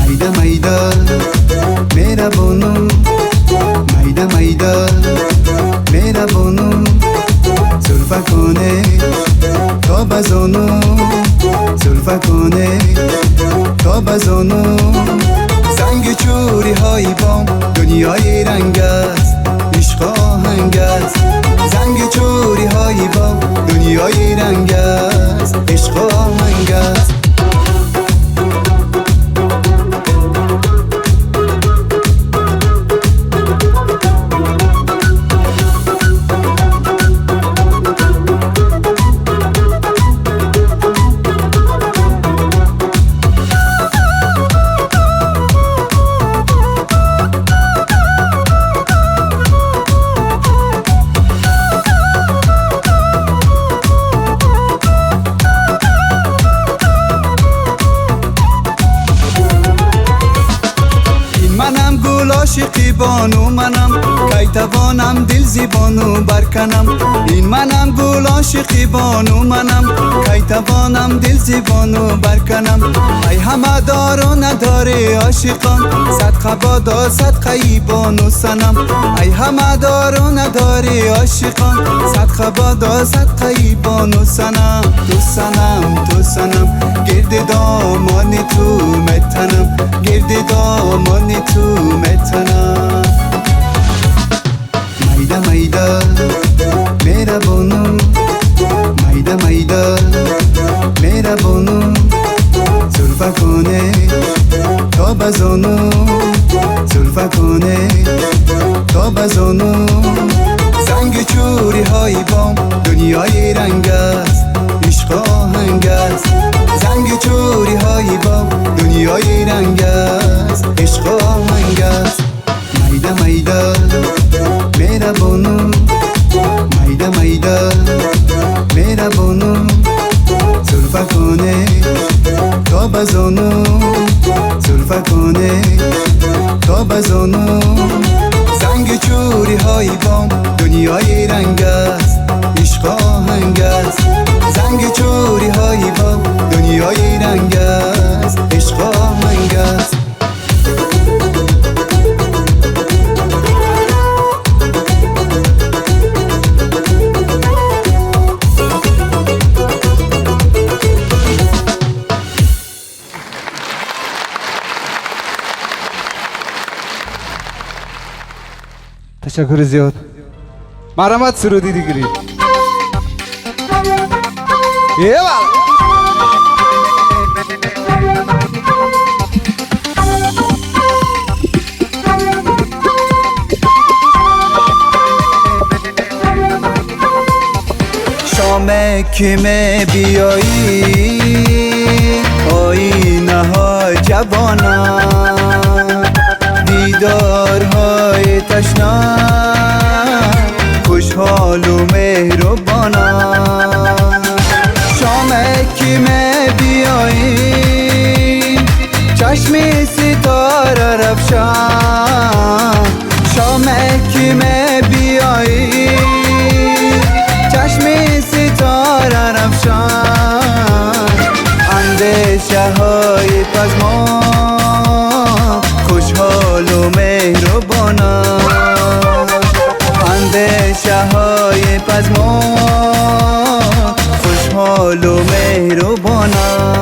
میده میده میره بانو، میده میده میره بانو. زلفه کنه تا بزانو، زلفه کنه تا بزانو. زنگ چوری های بام دنیای رنگ است، عشق آهنگ است. زنگ چوری های بام دنیای رنگ است، عشق آهنگ است. عاشقی بانو منم، کی توانم دل زیبانو برکنم. این منم گل عاشقی بانو منم، کی توانم دل زیبانو برکنم. ای همه دار و نداره عاشقان، صدقه بادا صدقه ای بانو سنم. ای همه دار و نداره عاشقان، صدقه بادا صدقه ای بانو سنم. تو سنم تو سنم، گرد دامان تو متنم، گرد دامان تو متنم. میده میده میره بانو، میده میده میره بانو. زلفه کنه تا بزانو، زلفه کنه تا بزانو. زنگ چوری های بام دنیای رنگ است، عشق آهنگ است. زنگ چوری های بام دنیای رنگ است، عشق آهنگ است. میده میده میره بانو، میده میده میره بانو. زلفه کنه تا بزانو، زلفه کنه تا بزانو. زنگ چوری های بام دنیای رنگ است، عشق آهنگ است. زنگ چوری های بام دنیای رنگ است، عشق آهنگ است. تشکر زیاد. مرحمت سرودی دیگری. شام کمه بیایی آینه ها جوانا، دیدارهای تشنا خوشحال و مهربانا. شام کمه بیایی چشم ستاره رفشان. شام کمه بیایی چشم ستاره رفشان. اندیشه های پزمان خوشحال و مهربانا. اندیشه های پزمان خوشحال و مهربانم.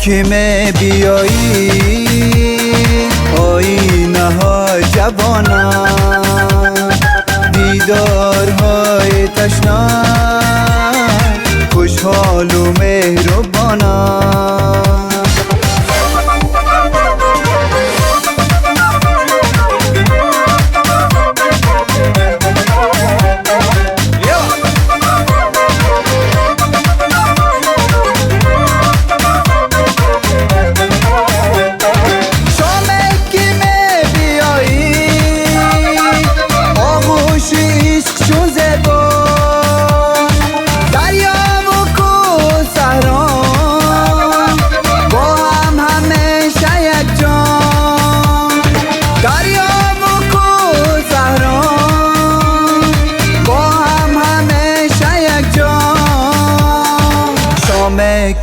که می بیایی آینه ها جوانم، دیدارهای تشنه خوشحال و مهربانم.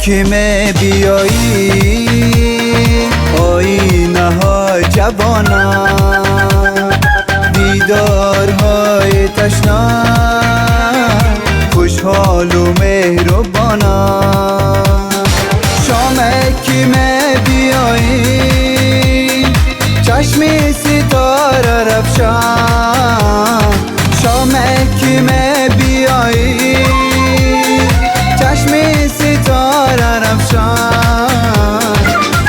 که می بیایی آینه ها جوانم، دیدارهای تشنه خوشحال و مهربانم. شامه که می بیایی چشم ستاره رفشان، شامه که می بیایی چشم ستاره رفشان،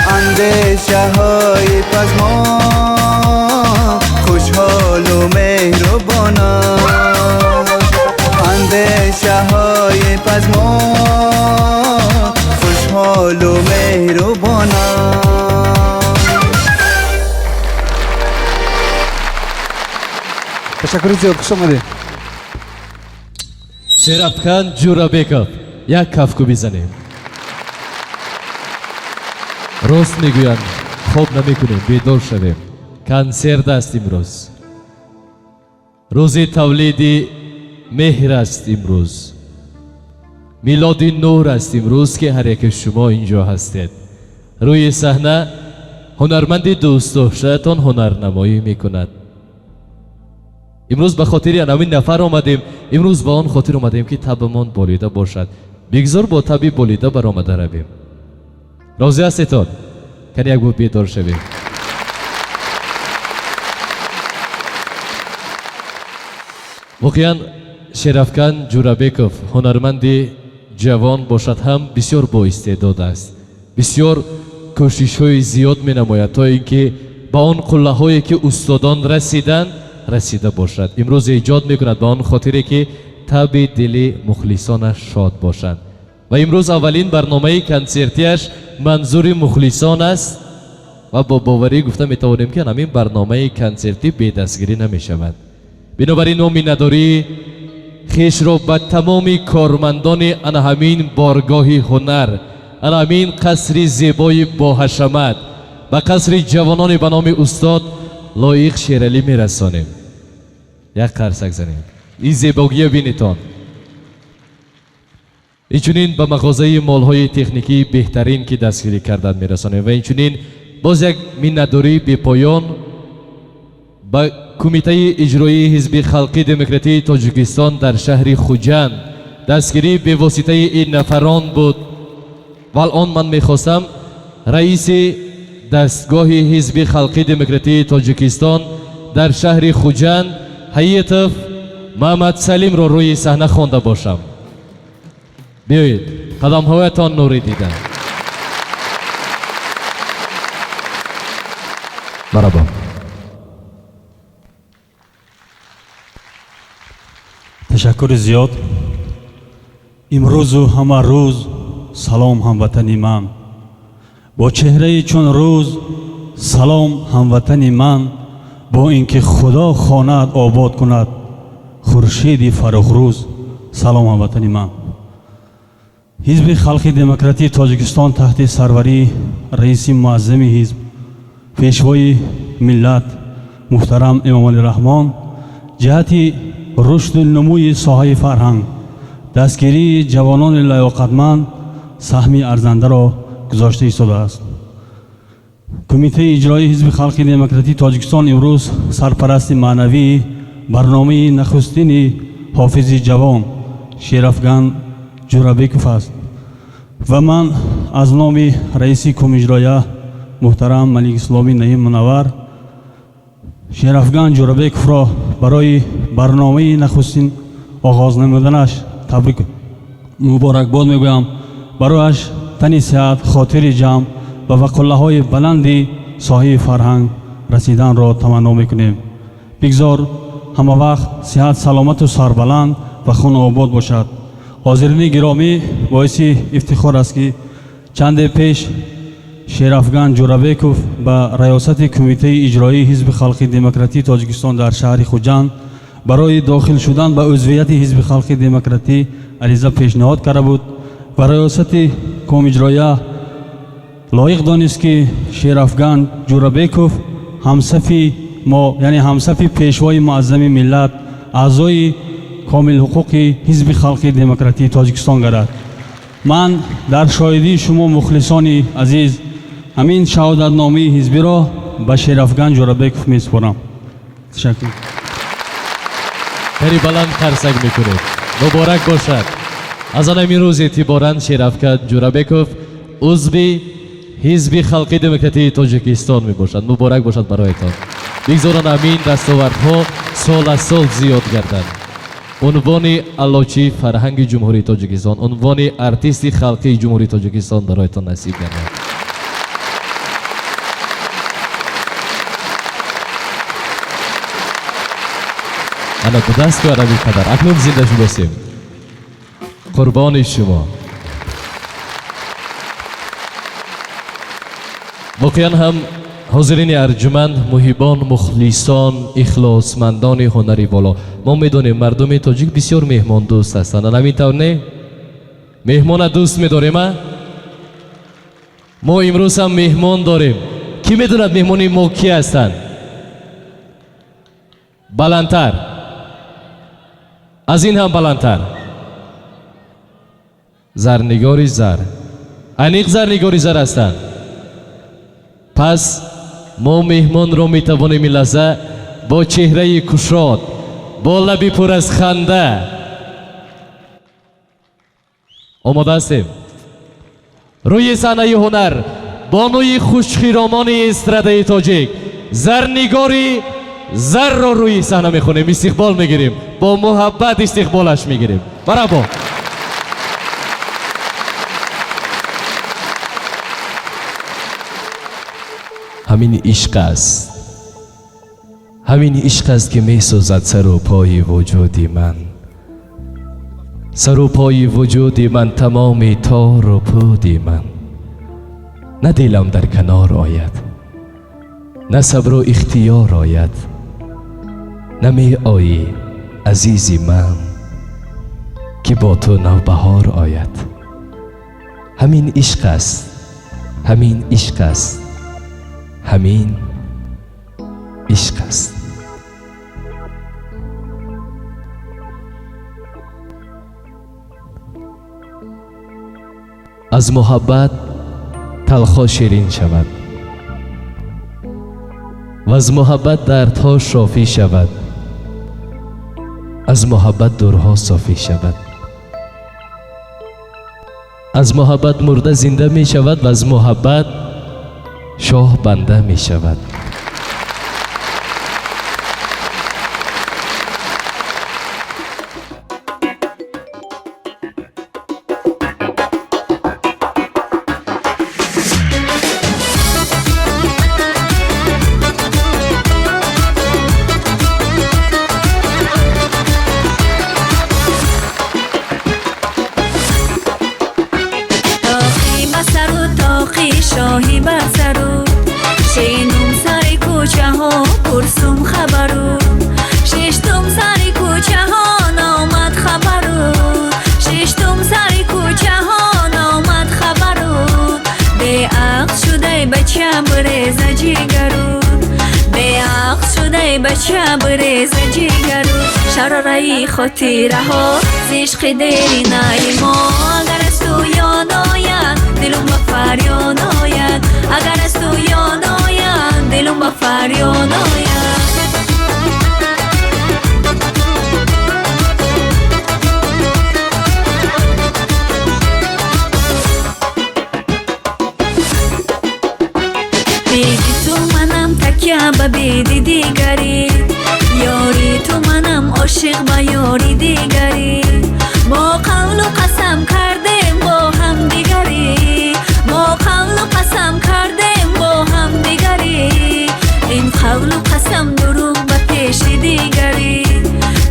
اندیشه های پزمان خوشحال و مهربانم، اندیشه های پزمان خوشحال و مهربانم. تشکر زیاد، خوش آمدید. شرافکان جورابکوف یک کفکو بزنیم. راست میگویند خوب نمیکنیم، بیدار شویم. کنسرت است امروز، روز تولید مهر است امروز، میلاد نور است امروز که هر یک شما اینجا هستید. روی صحنه هنرمند دوست داشته‌تان هنرنمایی میکند. امروز به خاطر همین نفر آمدیم، امروز با آن خاطر آمدیم که تبمان بالیده باشد. بگذار با تبی بالیده برآمده رویم. راضی هستید؟ کنی یک بار بیدار شویم. واقعا شرافکان جورابکوف هنرمند جوان باشد هم بسیار با استعداد است، بسیار کوشش های زیاد می نماید تا اینکه با آن قله هایی که استادان رسیده باشد. امروز ایجاد می کند به آن خاطری که طبع دل مخلصانش شاد باشند. و امروز اولین برنامه کنسرتیش منظور مخلصان است و با باوری گفته می توانیم که همین برنامه کنسرتی به دستگیری نمی شود. بنابراین ما مینداری خیش را به تمام کارمندان همین بارگاه هنر، همین قصر زیبای با حشمت و قصر جوانان به نام استاد لایق شیرالی میرسانیم. یک قرصک زنیم. این زیبایی بینیتان اینچنین به مغازه مالهای تکنیکی بهترین که دستگیری کردن میرسانیم و اینچنین باز یک مینداری به پایان با کمیته اجرایی حزب خلقی دموکراتی تاجیکستان در شهر خوجند دستگیری به واسطه این نفران بود. و الان من میخواستم رئیس دستگاه حزب خلقی دموکراتی تاجیکستان در شهر خوجند هیئت محمد سلیم را روی صحنه خوانده باشم. بیایید قدم هایتان نوری دیدن. مرحبا. تشکر زیاد. имрӯзу ҳама рӯз салом ҳамватани ман, бо чеҳраи чун рӯз салом ҳамватани ман, бо ин ки худо хонаат обод кунад хуршеди фарохрӯз салом ҳамватани ман. ҳизби халқи демократии тоҷикистон таҳти сарварии раиси муаззами ҳизб пешвои миллат муҳтарам эмомалӣ раҳмон ҷиҳати рушду нумӯи соҳаи фарҳанг, дастгирии ҷавонони лаёқатманд саҳми арзандаро гузошта истодааст. кумитаи иҷроии ҳизби халқи демократии тоҷикистон имрӯз сарпарасти маънавии барномаи нахустини ҳофизи ҷавон шерафган ҷурабеков аст ва ман аз номи раиси кумиҷроя муҳтарам маликисломи наим мунаввар шерафган ҷурабековро барои барномаи нахустин оғоз намуданаш табрик муборакбод мегӯям. барояш тани сеҳат, хотири ҷамъ ва ба қуллаҳои баланди соҳаи фарҳанг расиданро таманно мекунем. бигзор ҳамавақт сеҳат, саломату сарбаланд ва хунообод бошад. ҳозирини гиромӣ, боиси ифтихор аст ки чанде пеш шерафган ҷурабеков ба раёсати кумитаи иҷроии ҳизби халқи демократии тоҷикистон дар шаҳри хуҷанд барои дохил шудан ба узвияти ҳизби халқи демократӣ ариза пешниҳод карда буд ва раёсати кумиҷроя лоиқ донист ки шерафган ҷурабеков ҳамсафи мо, яъне ҳамсафи пешвои муаззами миллат, аъзои комилҳуқуқи ҳизби халқи демократии тоҷикистон гардад. ман дар шоҳидии шумо мухлисони азиз ҳамин шаҳодатномаи ҳизбиро ба шерафган ҷурабеков месупорам. ташаккур. خیلی بلند قرصک میکنید. مبارک باشد. از آن این روز اعتباراً شرافت جورابکوف عضو حزب خلقی دموکراتی تاجیکستان می باشد. مبارک باشد برایتان. بگذارید امین دستاوردها سال از سال زیاد گردند. عنوان علوچی فرهنگ جمهوری تاجیکستان، عنوان ارتیست خلقی جمهوری تاجیکستان برایتان نصیب گردد. انا دست که عربی قدر اکنون زنده شو بسیم. قربان شما. واقعا هم حاضرین ارجمند، محبان، مخلصان، اخلاصمندان هنری بالا، ما میدونیم مردم تاجیک بسیار مهمان دوست هستند. همین طور نه؟ مهمان دوست می‌داریم ما امروز هم مهمان داریم. کی میدوند مهمان ما کی هستند؟ بلندتر از این هم بلندتر. زرنگاری زر، انیق زرنگاری زر هستند. پس ما مهمان را میتوانیم لحظه با چهره کشاد، با لبی پر از خنده آماده هستیم. روی صحنه هنر بانوی خوشخیرامان استراده تاجیک زرنگاری زر را روی صحنه میخونیم، استقبال میگیریم، با محبت استقبالش میگیریم. برابر. همین عشق است، همین عشق است که میسازد سر و پای وجود من، سر و پای وجود من، تمام تار و پود من. نه دلم در کنار آید، نه صبر و اختیار آید، نمی آیی عزیزی من که با تو نوبهار آید. همین عشق است، همین عشق است، همین عشق است. از محبت تلخ شیرین شود و از محبت دردها شافی شود، از محبت دورها صافی شود، از محبت مرده زنده می شود و از محبت شاه بنده می شود. بچه بریز جیگرو شراره خاطره ها زشق دیری نایما اگر از تو یاد آید دلم با فریاد آید اگر از تو یاد آید دلم با فریاد آید بیدی تو منم تکیه به بیدی دیگری یاری تو منم عاشق به یاری دیگری ما قول و قسم کردیم با هم دیگری ما قول و قسم کردیم با هم دیگری این قول و قسم دروغ به پیش دیگری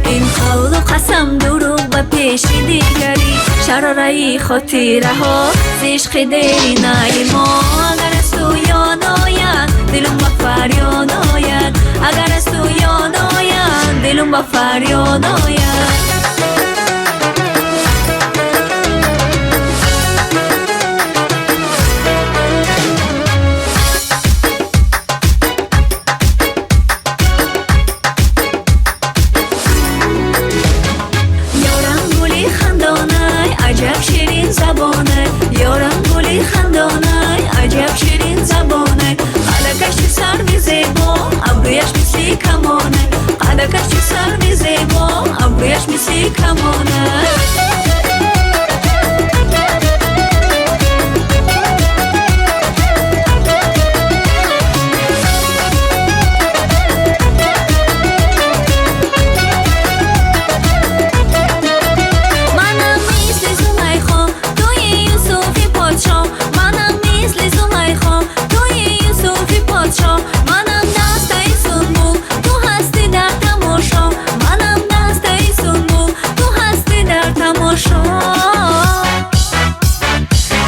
این قول و قسم دروغ به پیش دیگری شراره خاطره ها زشق دیری نایما اگر از تو یاد آید دلم با فریاد آید اگر از تو یاد آید دلم با فریاد آید عجب شیرین زبانه یارم گلی خندانه عجب شیرین زبانه قلقش چه سر زیبا ابرویش مثل کمانه قلقش چه سر زیبا ابرویش مثل کمانه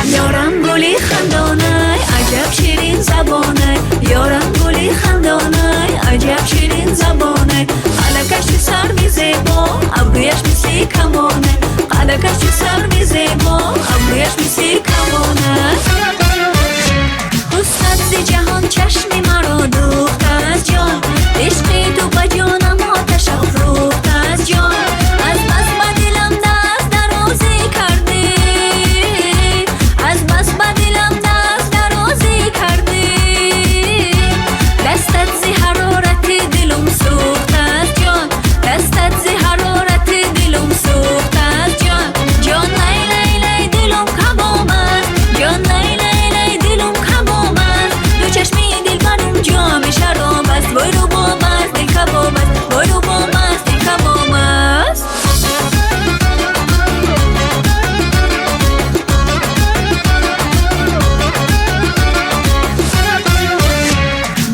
یارم گلی خندانه عجب شیرین زبانه یارم گلی خندانه عجب شیرین زبانه قلقش چه سر زیبا ابرویش مثل کمانه قلقش چه سر زیبا ابرویش مثل کمانه حسنت ز جهان چشم مرا دوخت از جان عشق تو به جانم آتش افروخت از جان از بس به دلم دست درازی کردی از بس به دلم دست درازی کردی دستت ز حرارت دلم سوخت از جان دستت ز حرارت دلم سوخت از جان جان لای لای لای دلم کباب است جان لای لای لای دلم کباب است دو چشمی دل برم جام شراب است برو با مست دل کباب است برو با مست دل کباب است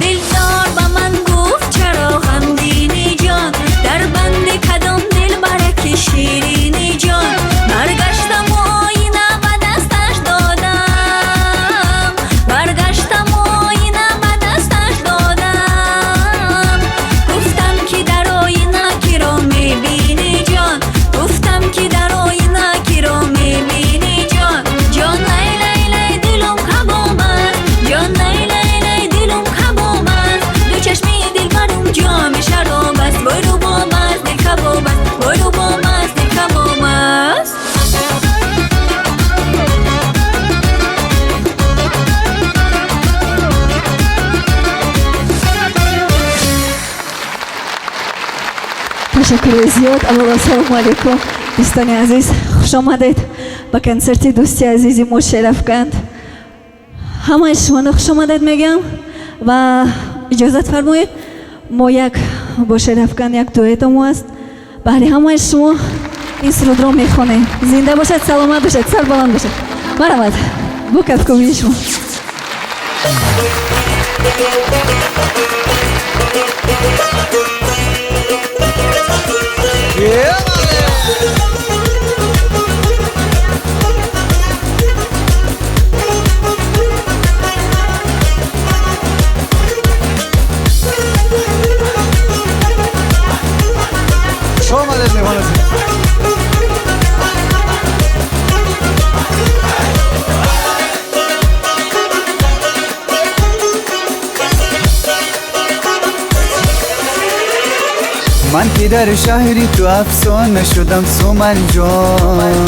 دلدار با من گفت چرا غمگینی جان در بند کدام دل برک شیرینی جان برگشتم و آینه به دستش دادم برگشتم و آینه به دستش دادم گفتم که در آینه کی را میبینی جان گفتم که در آینه کی را میبینی جان جان لای لای لای دلم کباب است جان لای لای لای دلم کباب است دو چشمی دل برم جام شراب است برو با مست دل کباب است برو با مست دل کباب است تشکر زیاد. اول سلام علیکم دوستان عزیز، خوش آمدید به کنسرت دوستی عزیزی ما شرفکند. همه شما خوش آمدید میگم و اجازت فرمایید ما یک با شرفکند یک دویت ما است برای همه شما این سرود رو میخوانیم. زنده باشد، سلامت باشد، سر بلند باشد. مرحبا بکت کنید شما. من که در شهری تو افسانه شدم سومن جان،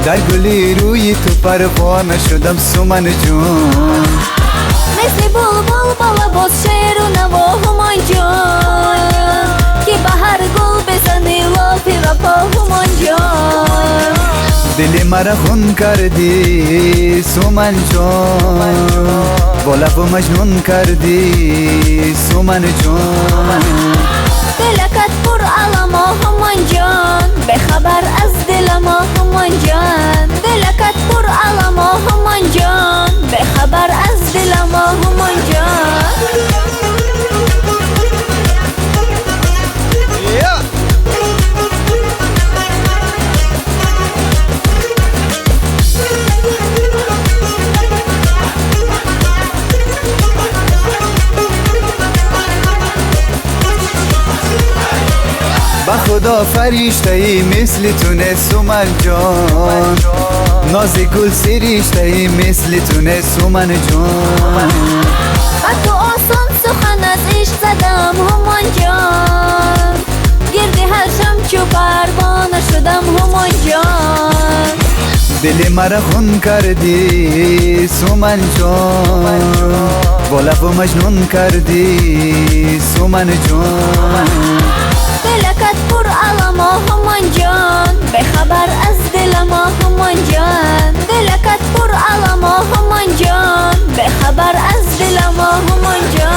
در گلی روی تو پروانه شدم سومن جان. مثل بلبل بالا باز شعر و نوا همان جان، که به هر گل بزنی لاف رفا همان جان. دل مرا خون کردی سومن جان، با لب و مجنون کردی سومن جان. دلکت پر علما همان جان، به خبر از دل ما همان جان. دلکت پر علما همان جان، به خبر از دل ما همان جان. با خدا فرشته ای مثل تو نه سومن جان، ناز گل سریشته ای مثل تو نه سومن جان. با تو آسان سخن از عشق زدم همان جان، گرد هر شم چو پروانه شدم همان جان. دل مرا خون کردی سومن جان، با لب و مجنون کردی سومن جان. دلکت پر علما همان جان، به خبر از دل ما همان جان. دلکت پر علما همان جان، به خبر از دل ما همان جان.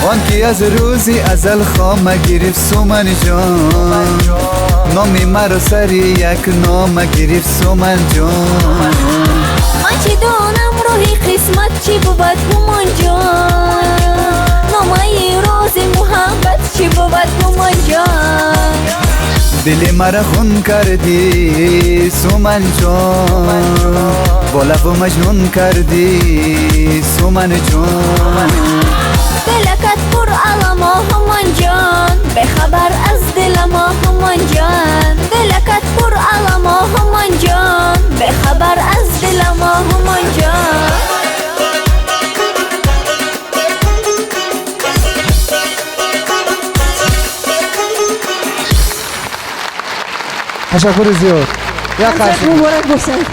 آن که از روزی ازل خامه گرفت سومن جان، نامی مرا سری یک نامه گرفت سومن جان. من چی دانم روحی قسمت چی بود همان جان، نامه روز محبت چی بود همان جان. دل مرا خون کردی سومن جان، با لب و مجنون کردی سومن جان. دلکت پر علما همان جان، به خبر از دل ما همان جان. دلکت پر علما همان جان، به خبر از دل ما همان جان. تشکر زیاد. یک کنسرت قرص مبارک باشد.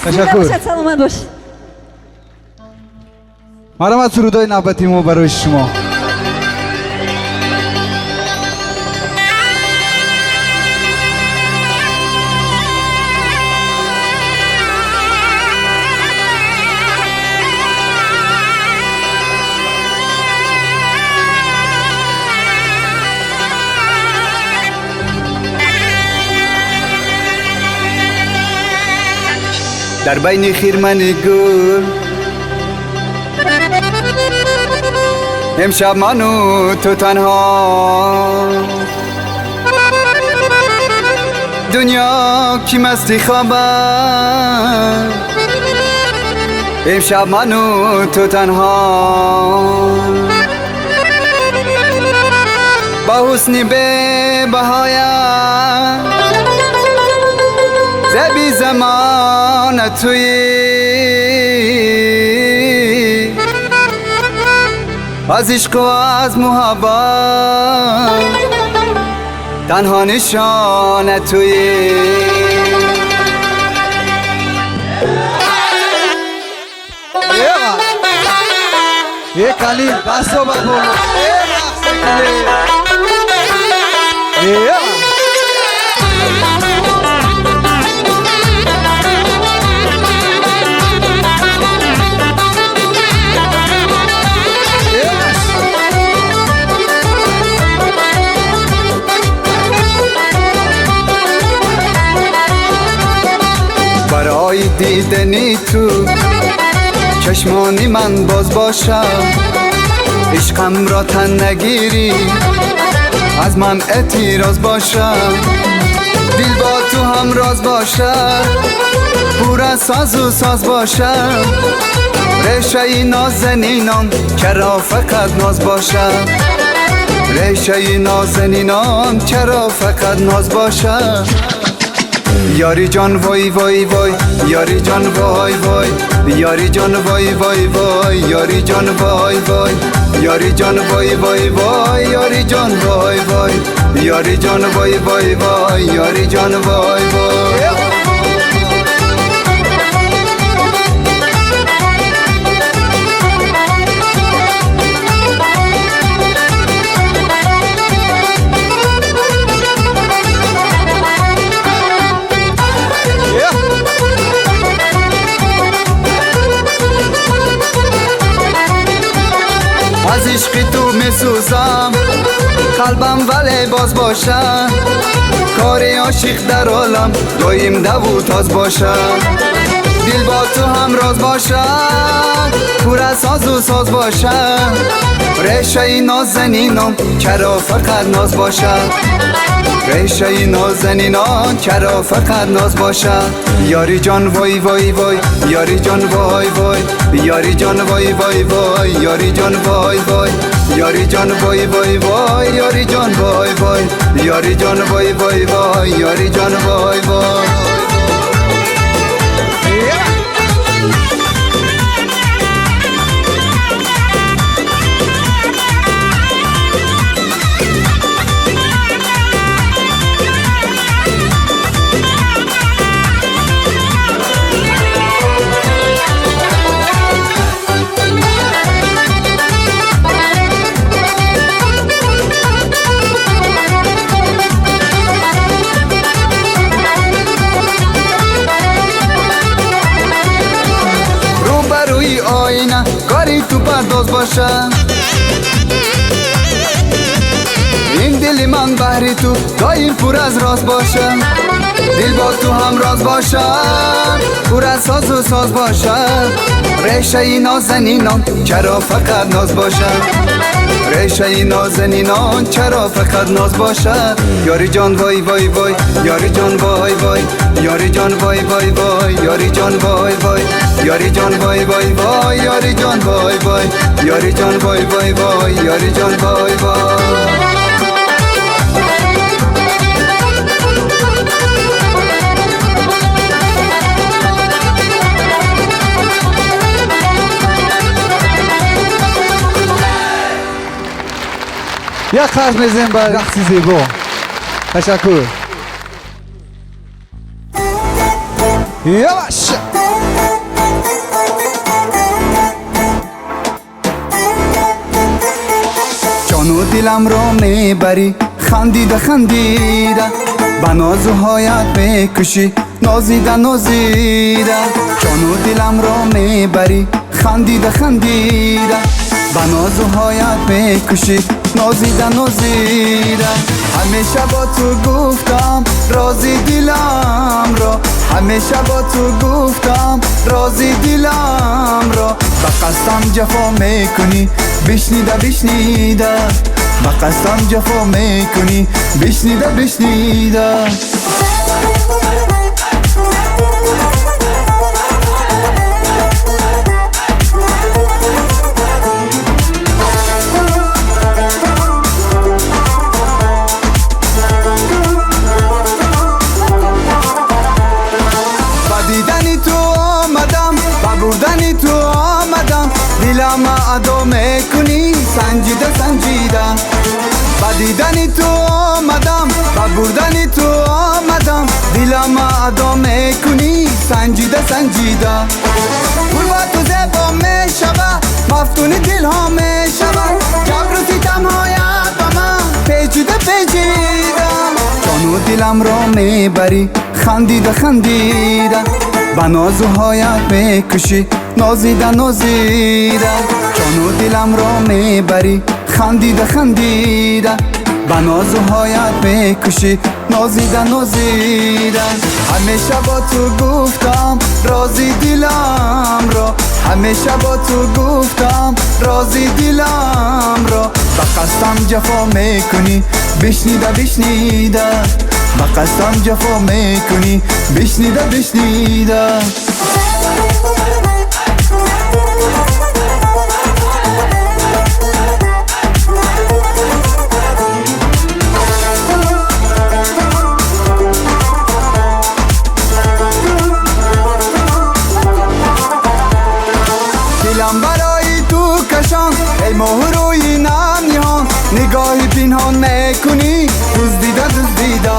تشکر. زنده باشد، سلامت باش. مرحمت سرودای نوبتی ما برای شما. در بین خیرمن گل امشب من و تو تنها، دنیا کی مستی خوابه، امشب من و تو تنها. با حسن به بهایت زبی زمان توی، از عشق و از محبت تنها نشان توی. یک قلیل دستو بابا. برای دیدنی تو چشمانی من باز باشم، عشقم را تن نگیری از من اعتراض باشد، دل با تو هم راز باشد، پر از ساز و ساز باشد، ریشه نازنینان چرا فقط ناز باشد، ریشه نازنینان چرا فقط ناز باشد. یاری جان وای وای وای، یاری جان وای وای، یاری جان وای وای وای، یاری جان وای وای، یاری جان وای وای وای، یاری جان وای وای، یاری جان وای وای وای، یاری جان وای وای. از عشق تو میسوزم قلبم ولی باز باشد، کار عاشق در عالم دایم دو و تاز باشد، دل با تو هم راز باشد، پر از ساز و ساز باشد، ریشه نازنینان چرا فقط ناز باشد، ریشه نازنینان چرا فقط ناز باشد. یاری جان وای وای وای، یاری جان وای وای، یاری جان وای وای وای، یاری جان وای وای، یاری جان وای وای وای، یاری جان وای وای، یاری جان وای وای وای، یاری جان وای وای. کاری تو پرداز باشه، این دل من بهر تو دایم پر از راز باشه، دل با تو هم راز باشه، پر از ساز و ساز باشه، ریشه نازنینان چرا فقط ناز باشه، ریشه نازنینان چرا فقط ناز باشه. یاری جان وای وای وای، یاری جان وای وای، یاری جان وای وای وای، یاری جان وای وای، یاری جان وای وای وای، یاری جان وای وای، یاری جان وای وای وای، یاری جان وای وای. یک خرج میزیم بر رقص زیبا. تشکر. یواش. جان و دلم را میبری خندیده خندیده، به ناز و حیات میکشی نازیده نازیده، جان و دلم را میبری خندیده خندیده، به ناز و حیات میکشی نازیده نازیده. همیشه با تو گفتم رازی دلم را، همیشه با تو گفتم رازی دلم را، به قسم جفا میکنی بشنیده بشنیده، به قسم جفا میکنی بشنیده بشنیده. بردنی تو آمدم، دلم ادا میکنی سنجیده سنجیده، با دیدنی تو آمدم، با بردنی تو آمدم، دلم ادا میکنی سنجیده سنجیده. با تو زبا میشوه مفتونی دل ها میشوه، جبر و ستم هایت با من پیچیده پیچیده. جان و دلم را میبری خندیده خندیده، به ناز و حیات میکشی نازیده نازیده، جان و دلم را میبری خندیده خندیده، به ناز و حیات میکشی نازیده نازیده. همیشه با تو گفتم رازی دلم را، همیشه با تو گفتم رازی دلم را، با قسم جفا میکنی بشنیده بشنیده با قسم جفا میکنی بشنیده بشنیده دلم برای تو کشان ای ماه روی نم نیان نگاهی پنهان میکنی دزدیده دزدیده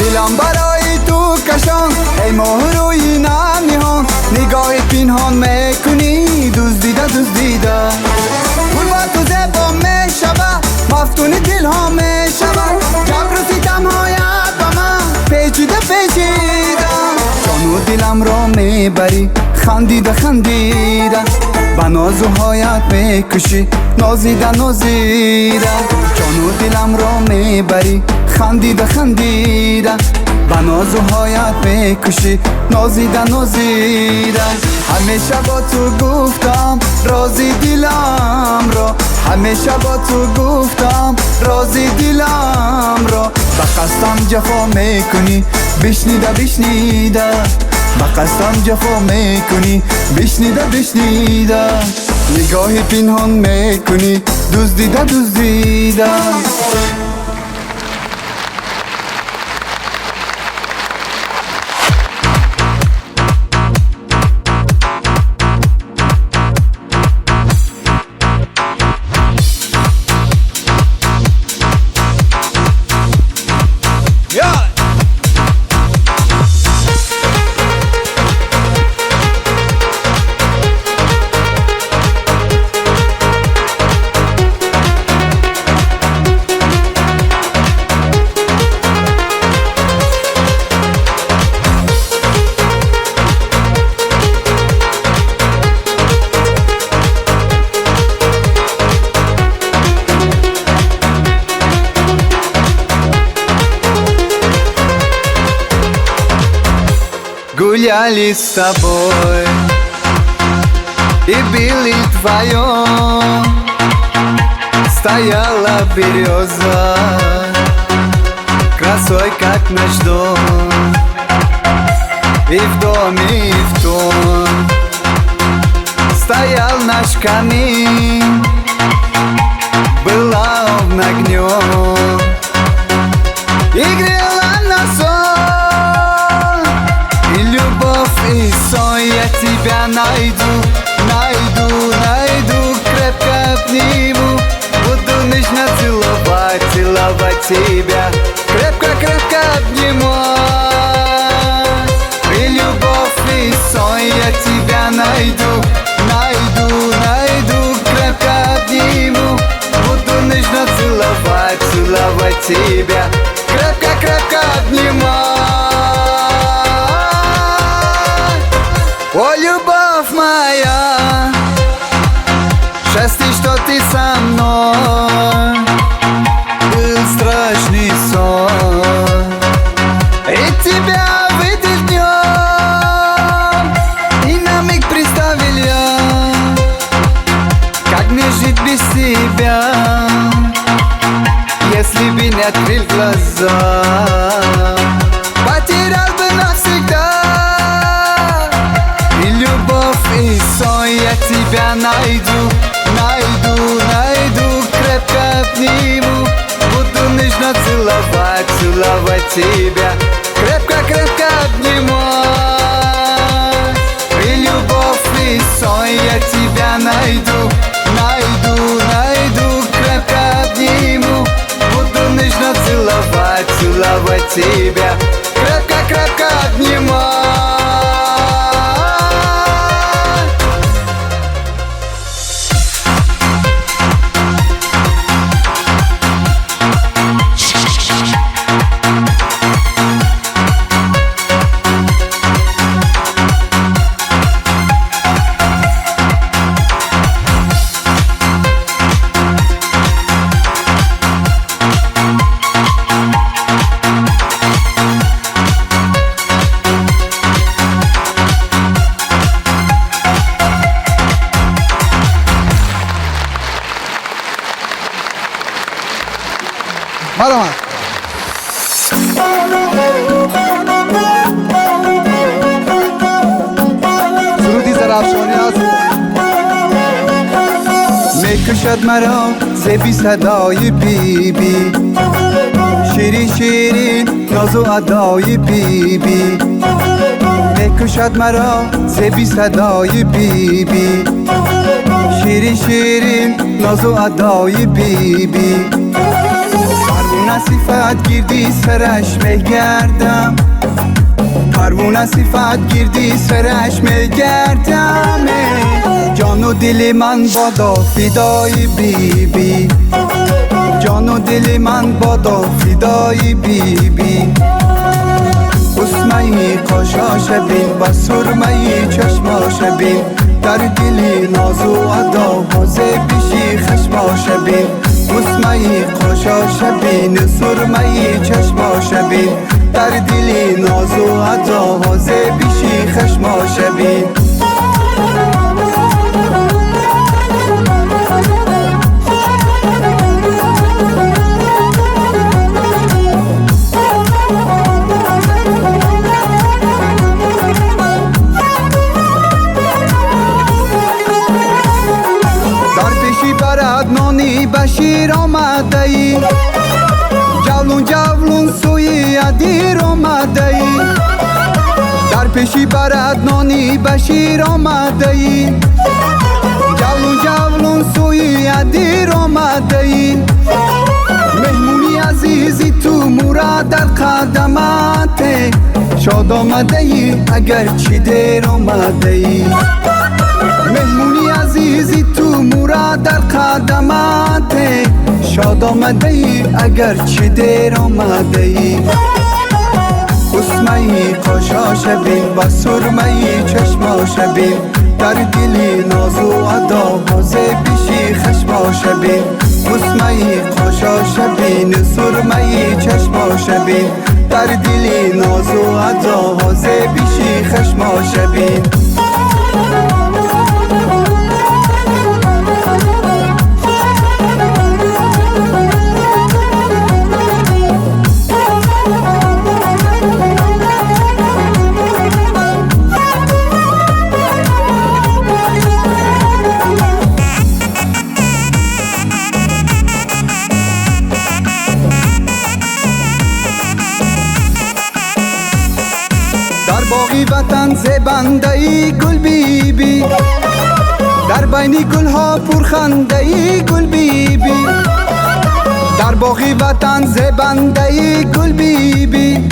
دلم برای تو کشان ای ماه روی نم نیان نگاهی پنهان میکنی دزدیده دزدیده قربت تو زبا میشوه مفتون دل ها میشوه جبر و ستم هایت با من پیچیده پیچیده جان و دلم را میبری خندیده خندیده با ناز و حیات میکشی نازیده نازیده جان و دلم را میبری خندیده خندیده با ناز و حیات میکشی نازیده نازیده همیشه با تو گفتم رازی دلم را همیشه با تو گفتم رازی دلم را با قسم جفا میکنی بشنیده بشنیده با قسم جفا میکنی بشنیده بشنیده نگاهی پنهان میکنی دزدیده دزدیده Гуляли с тобой и были вдвоем. Стояла береза красой, как наш дом. И в доме, и в том стоял наш камин. Была он огнем и грела на сон. И любовь, и сон я тебя найду, найду, найду, крепко обниму. Буду нежно целовать, целовать тебя, крепко, крепко обнимать. И любовь, и сон я тебя найду, найду, найду, крепко обниму. Буду нежно целовать, целовать тебя, крепко, крепко обнимать. О, любовь моя, счастье, что ты со мной. Был страшный сон, и тебя видел днем. И на миг представил я, как мне жить без тебя, если бы не открыл глаза. Потерял бы навсегда. И любовь, и сон я тебя найду, найду, найду, крепко обниму. Буду нежно целовать, целовать тебя, крепко, крепко обнимать. И любовь, и сон я тебя найду, найду, найду, крепко обниму. Буду нежно целовать, целовать тебя, крепко, крепко обнимать. مرحبا. سرودی زرافشانی هست. میکشد مرا زبی صدای بی بی، شیرین شیرین ناز و ادای بی بی. میکشد مرا زبی صدای بی بی، شیرین شیرین ناز و ادای بی بی. پروانه صفت گردی سرش میگردم، پروانه صفت گردی سرش میگردم. جان و دل من بادا فدای بی بی، جان و دل من بادا فدای بی بی. اسمه قاشاش بین و سرمه چشماش بین، در دل ناز و ادا حاضر بشی خشماش بین. اسمه قاشاش بین سرمه چشماش بین، در دل ناز و ادا حاضر بشی خشماش بین. بشیر آمده ای، جولون جولون سوی ادیر آمده ای. در پیشی برد نانی بشیر آمده ای، جولون جولون سوی ادیر آمده ای. مهمونی عزیزی تو مورا در قدمت، شاد آمده ای اگر چی دیر آمده ای. مهمونی عزیزی تو مورا در قدمت، شاد آمده ای اگر چی دیر آمده ای. اسمه قاشاش بین و سرمه چشماش بین، در دل ناز و ادا حاضر بشی خشماش بین. اسمه قاشاش بین سرمه چشماش بین، در دل ناز و ادا حاضر بشی خشماش بین. در باغی وطن زبنده ای گل بی بی، در بین گلها پرخنده ای گل بی بی. در باغی وطن زبنده ای گل بی بی،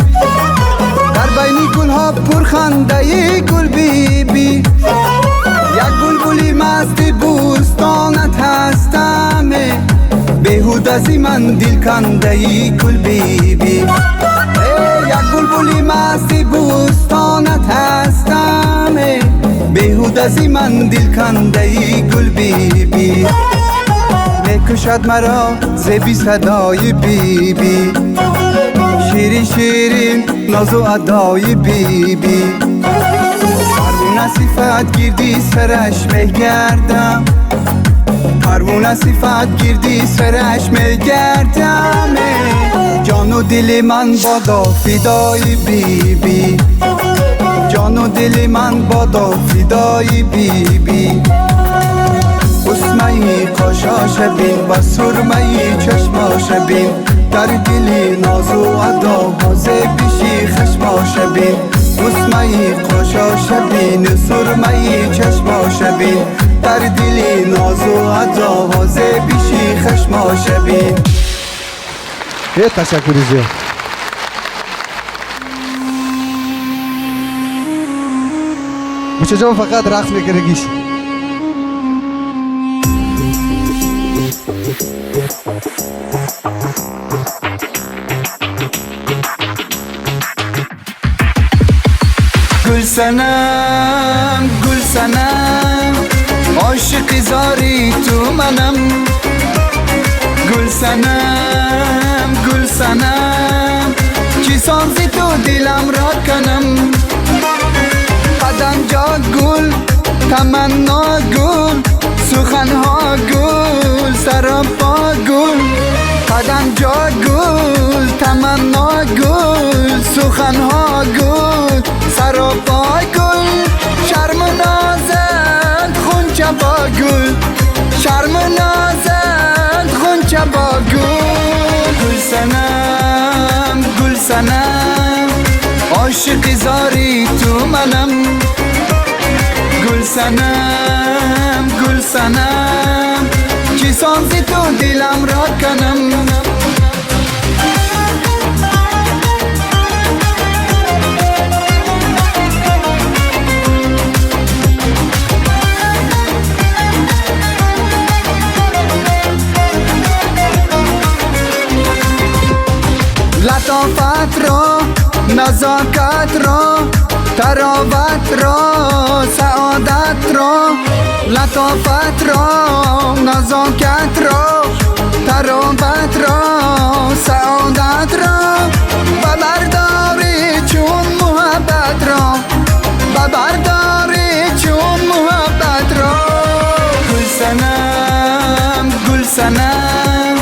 در بین گلها پرخنده ای گل بی بی. یک بلبلی مست بوستانت هستم، بیهوده از من دل کنده ای گل بی بی. یک بلبلی مست بوستانت هستم، بیهوده از من دل کنده ای گل بی بی. میکشد مرا زبی صدای بی بی، شیرین شیرین ناز و ادای بی بی. پروانه صفت گردی سرش میگردم، پروانه صفت گردی سرش میگردم. جان و دل من بادا فدای بی بی، جان و دل من بادا فدای بی بی. اسمه قاشاش بین و سرمه چشماش بین، در دل ناز و ادا حاضر بشی خشماش بین. اسمه قاشاش بین سرمه چشماش بین، در دل ناز و ادا حاضر بشی خشماش بین. تشکر زیاد. مچجا فقط رقص میکنگیش. گل سنم گل سنم، عاشق زاری تو منم. گل سنم گل سنم، چی سازی تو دلم را کنم. قدم جا گل تمنا گل، سخنها گل سراپا گل. قدم جا گل گل تمنا گل سخنها گل سراپای گل شرم نازند خونچه با گل شرم نازند خونچه با گل گل سنم گل سنم عاشق زاری تو منم گل سنم گل سنم چی سانزی تو دلم را کنم لطافت را نزاکت را تراوت را سعادت را لطافت را نزاکت را تراوت را سعادت را ببرداری چون محبت را ببرداری چون محبت را گل سنم گل سنم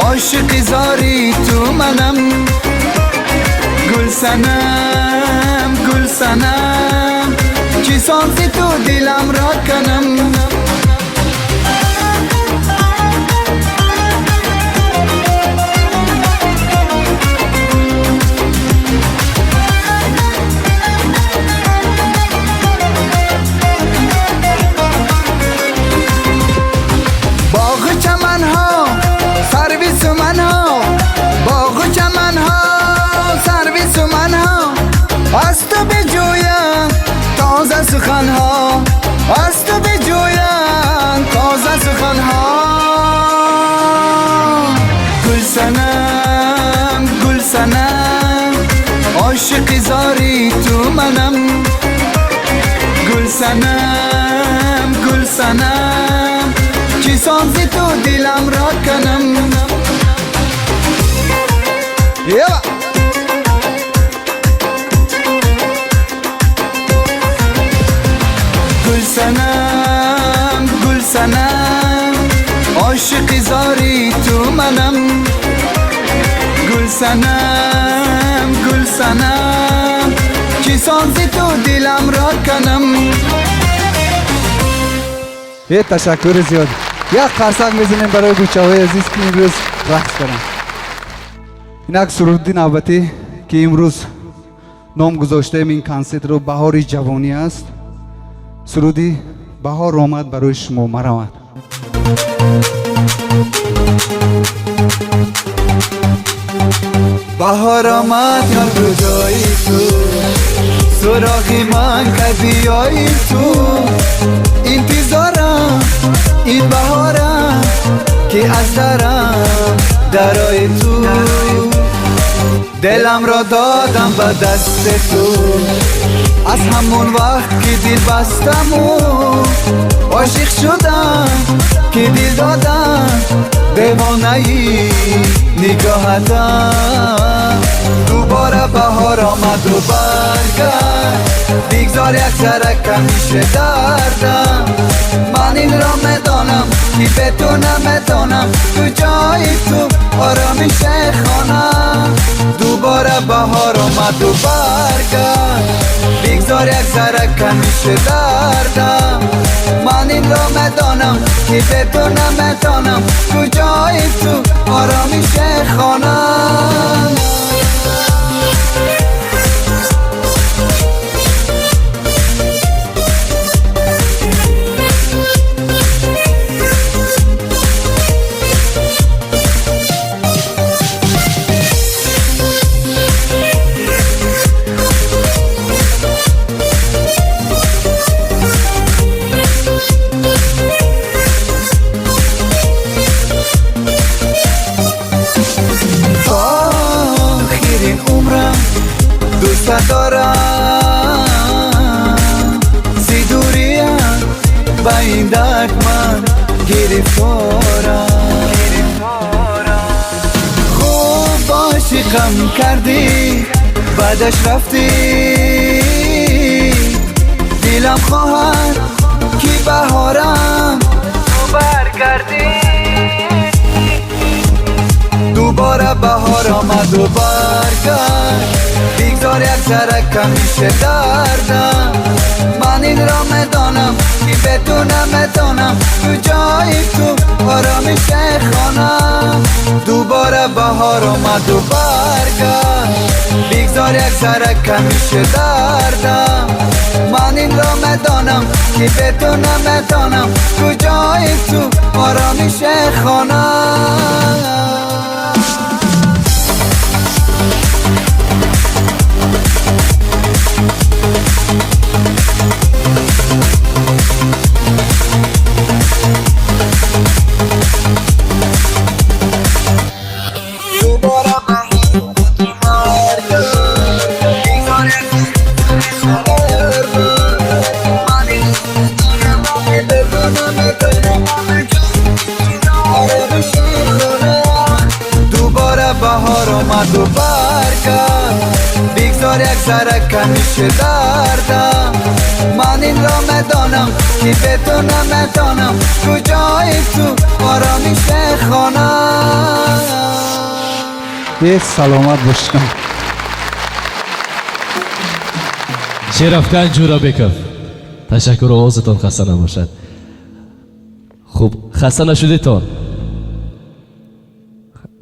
عاشق زاری تو منم گل سنم گل سنم چی سانزی تو دلم را کنم باغ چمن ها سرویس من ها باغ چمن ها سرویس من ها از تو بجویم تازه سخن ها از تو بجویم تازه سخن ها گل سنم گل سنم عاشق زاری تو منم گل سنم گل سنم چی سانزی تو دلم را کنم گل سنم گل سنم عاشق زاری تو منم گل سنم گل سنم چی سانزی تو دلم را کنم یه تشکر زیاد یک قرصک میزنیم برای بچه‌های عزیز که امروز رقص کنن اینک سرودی نوبتی که امروز نام گذاشته این کنسرت رو بهار جوانی است سرودی بهار آمد برای شما مرامت بهار آمد یا کجایی تو سراغی من که بیایی تو انتظارم این بهارم که از درای تو دلم را دادم به دست تو از همون وقت که دل بستم و عاشق شدم که دل دادم دیوانه‌ای نگاهتم دوباره بهار آمد و برگشت بگذار یک ذره کمیشه دردم من این را میدانم که به تو نمیدانم تو جای تو آرامش خانم دوباره بهار آمد و برگشت بگذار یک ذره کمیشه دردم من این را میدانم که به تو نمیدانم تو جای تو آرامش خانم دوست دارم زی دوریم با این درد من گرفتارم خوب عاشقم کردی بعدش رفتی دلم خواهد که بهارم تو برگردی دوباره بهار آمد و برگشت بگذار یک ذره کمیشه دردم من این را میدانم که بدون نمیدانم تو جای تو آرامش خانم دوباره بهار آمد و برگشت بگذار یک ذره کمیشه دردم من این را میدانم که بدون نمیدانم تو جای تو آرامش خانم بهار آمد و برگشت بگذار یک ذره کمیشه دردم من این را میدانم که بدون نمیدانم کجای تو آرامش خانم یه سلامت باشم شرفکن جورا بکف تشکر آوازتان خسته نباشد خوب خسته نشدیتان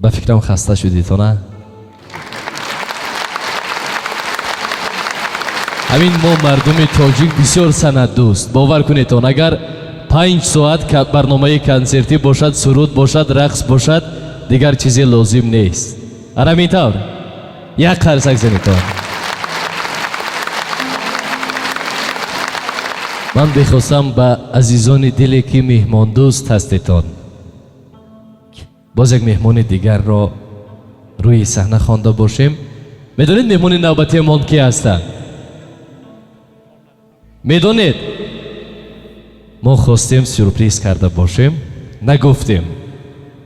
به فکرم خسته شدید تو نه؟ همین ما مردم تاجیک بسیار سند دوست باور کنید تون اگر 5 ساعت برنامه کنسرتی باشد سرود باشد رقص باشد دیگر چیزی لازم نیست همین طور یک قرصک زنید تون من بخواستم به عزیزان دلی که مهمان دوست هستیتان باز یک مهمان دیگر را روی صحنه خوانده باشیم میدونید مهمان نوبتی من کی هستند میدونید ما خواستیم سورپرایز کرده باشیم نگفتیم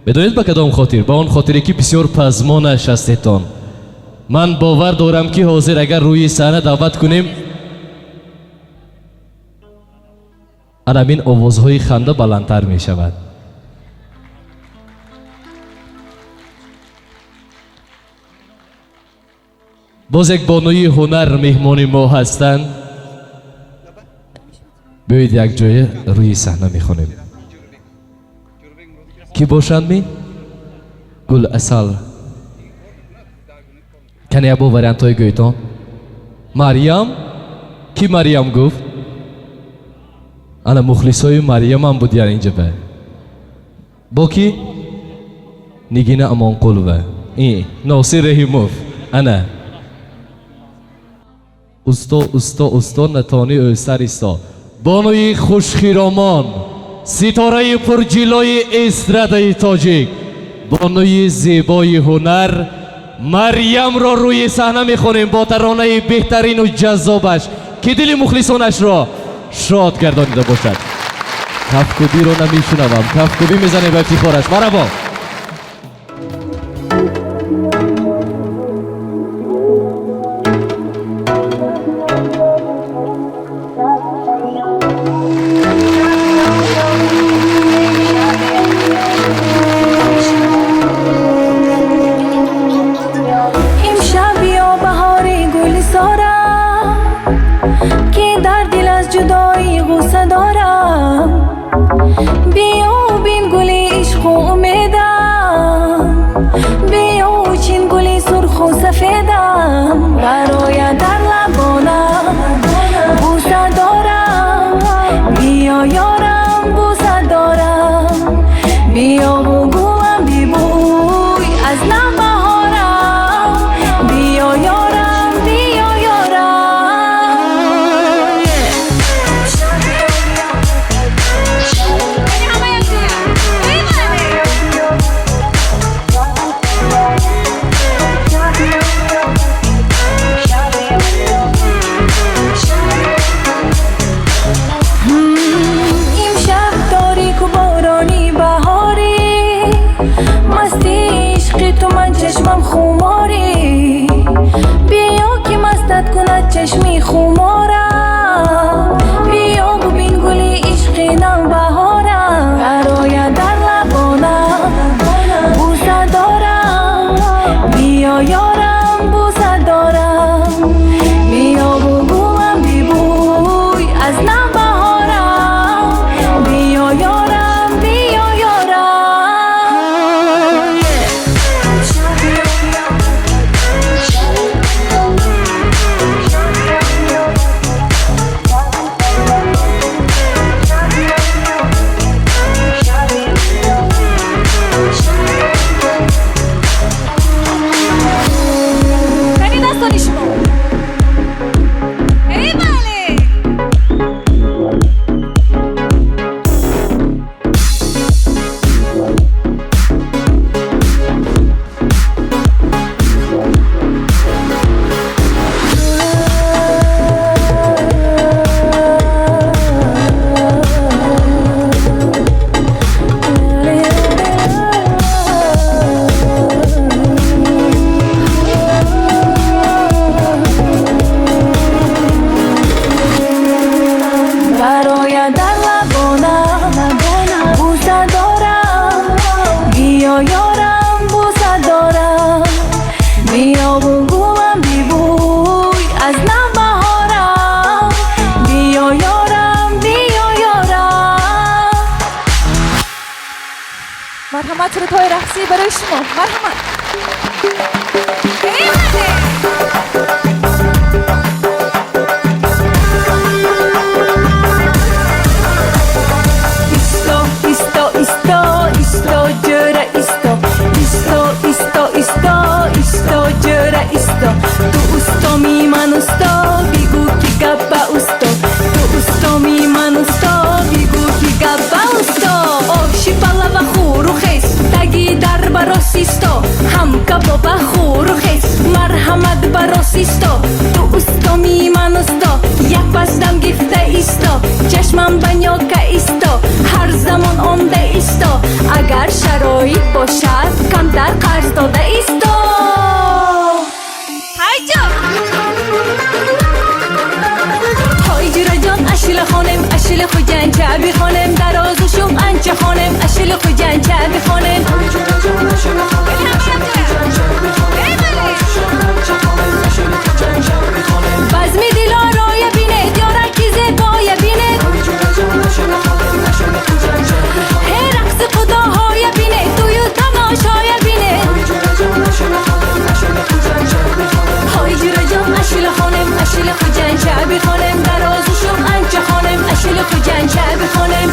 میدونید به کدام خاطر به آن خاطری که بسیار پزمانش هستیتان من باور دارم که حاضر اگر روی صحنه دعوت کنیم همین آوازهای خنده بلندتر می شود باز یک بانوی هنر مهمان ما هستند بیایید یک جای روی صحنه میخونیم کی باشند می؟ گل اصل کنی ابو وریانت های گویتان مریم کی مریم گفت؟ انا مخلص های مریم هم بود یعنی اینجا به با کی؟ نگین امان قلوه این ناصر رحیموف انا استا نتانی اوستر استا بانوی خوشخیرامان ستاره پرجلای استرادای تاجیک بانوی زیبای هنر مریم را روی صحنه میخونیم با ترانه بهترین و جذابش که دل مخلصانش را شاد گردانیده باشد کفکوبی رو نمیشنوم کفکوبی میزنه به افتخارش مرحبا چشمی خمارم بیا ببین گلی عشقی نم بهارم برای در لبانم بوسه دارم بیا دودهای رقصی برای شما. مرحمت. Росисто, хамка боба хурухес, мархамат ба росисто, ту усто миманусто, як паздам гифта исто, чашмам ба нёка исто, ҳар замон онда исто, агар шароит бошад, камтар қарз дода исто. Ҳайҷо! ҳой ҷураҷон, ашила хонем, ашила хуҷанча бихонем, дарозу шум анча хонем, ашила хуҷанча бихонем. بزمی دیلا رویا بینه دیارن کی زیبایا بینه هی رقص خداهایا بینه تویو تماشایا بینه های جورا جان اشیل خانم اشیل خوجن شعبی خانم درازو شم انچه خانم اشیل خوجن شعبی خانم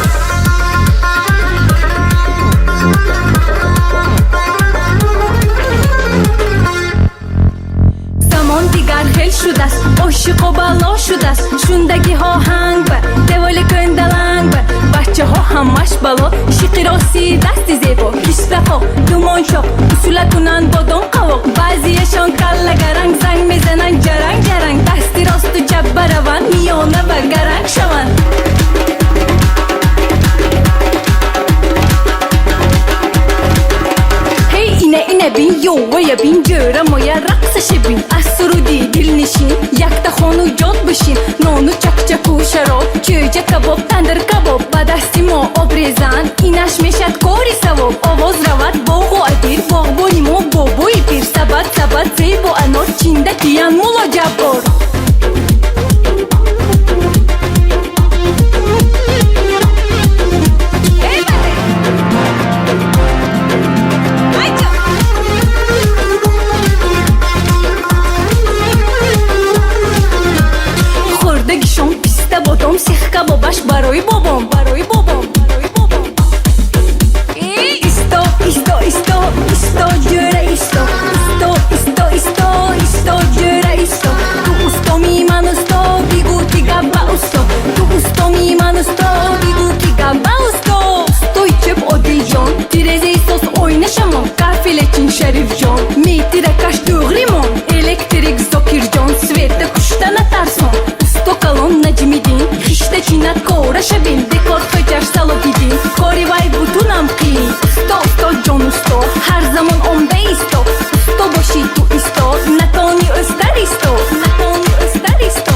دیگر خیل شده است عاشق و بالا شده است شوندگی ها هنگ به دوال کندلنگ به بچه ها همش بالا شیقی راستی دستی زیبا پیشرفا دومان شاق اصوله کنن با دون قواق بعضیشان کله گرنگ زنگ میزنن جرنگ جرنگ دستی راست و جب بروند میانه و گرنگ شوند اینه بین یوه بین جوره مایه رقصش بین از سرودی دل نشین یک تا خانو جاد بشین نانو چک چک و شراب جوجه کباب تندر کباب با دستی ما آب ریزن اینش میشد کاری ثواب آواز رود باغ و ادیر باغبانی ما بابوی پیر سبت سبت زیب و انار چینده کیان مولا جبار سیخ باباش برای بابام برای بابام برای بابام ایستو ایستو ایستو ایستو جوره ایستو ایستو ایستو ایستو جوره ایستو تو استو میمن استو بیگو کی گبا استو تو استو میمن استو بیگو کی گبا استو استوی چپ odil جان تیرزی ایستوس oynashamon kafileçin şerif can میتیره kaş doğrimon elektrik zokir can svette kuştan atarson usto kalon najmidin işte çinat koğraşa bin dekor kacar salo gidin kori vay butunam klin usto usto can usto her zaman onda isto usto boşi tu isto natoni öster isto natoni öster isto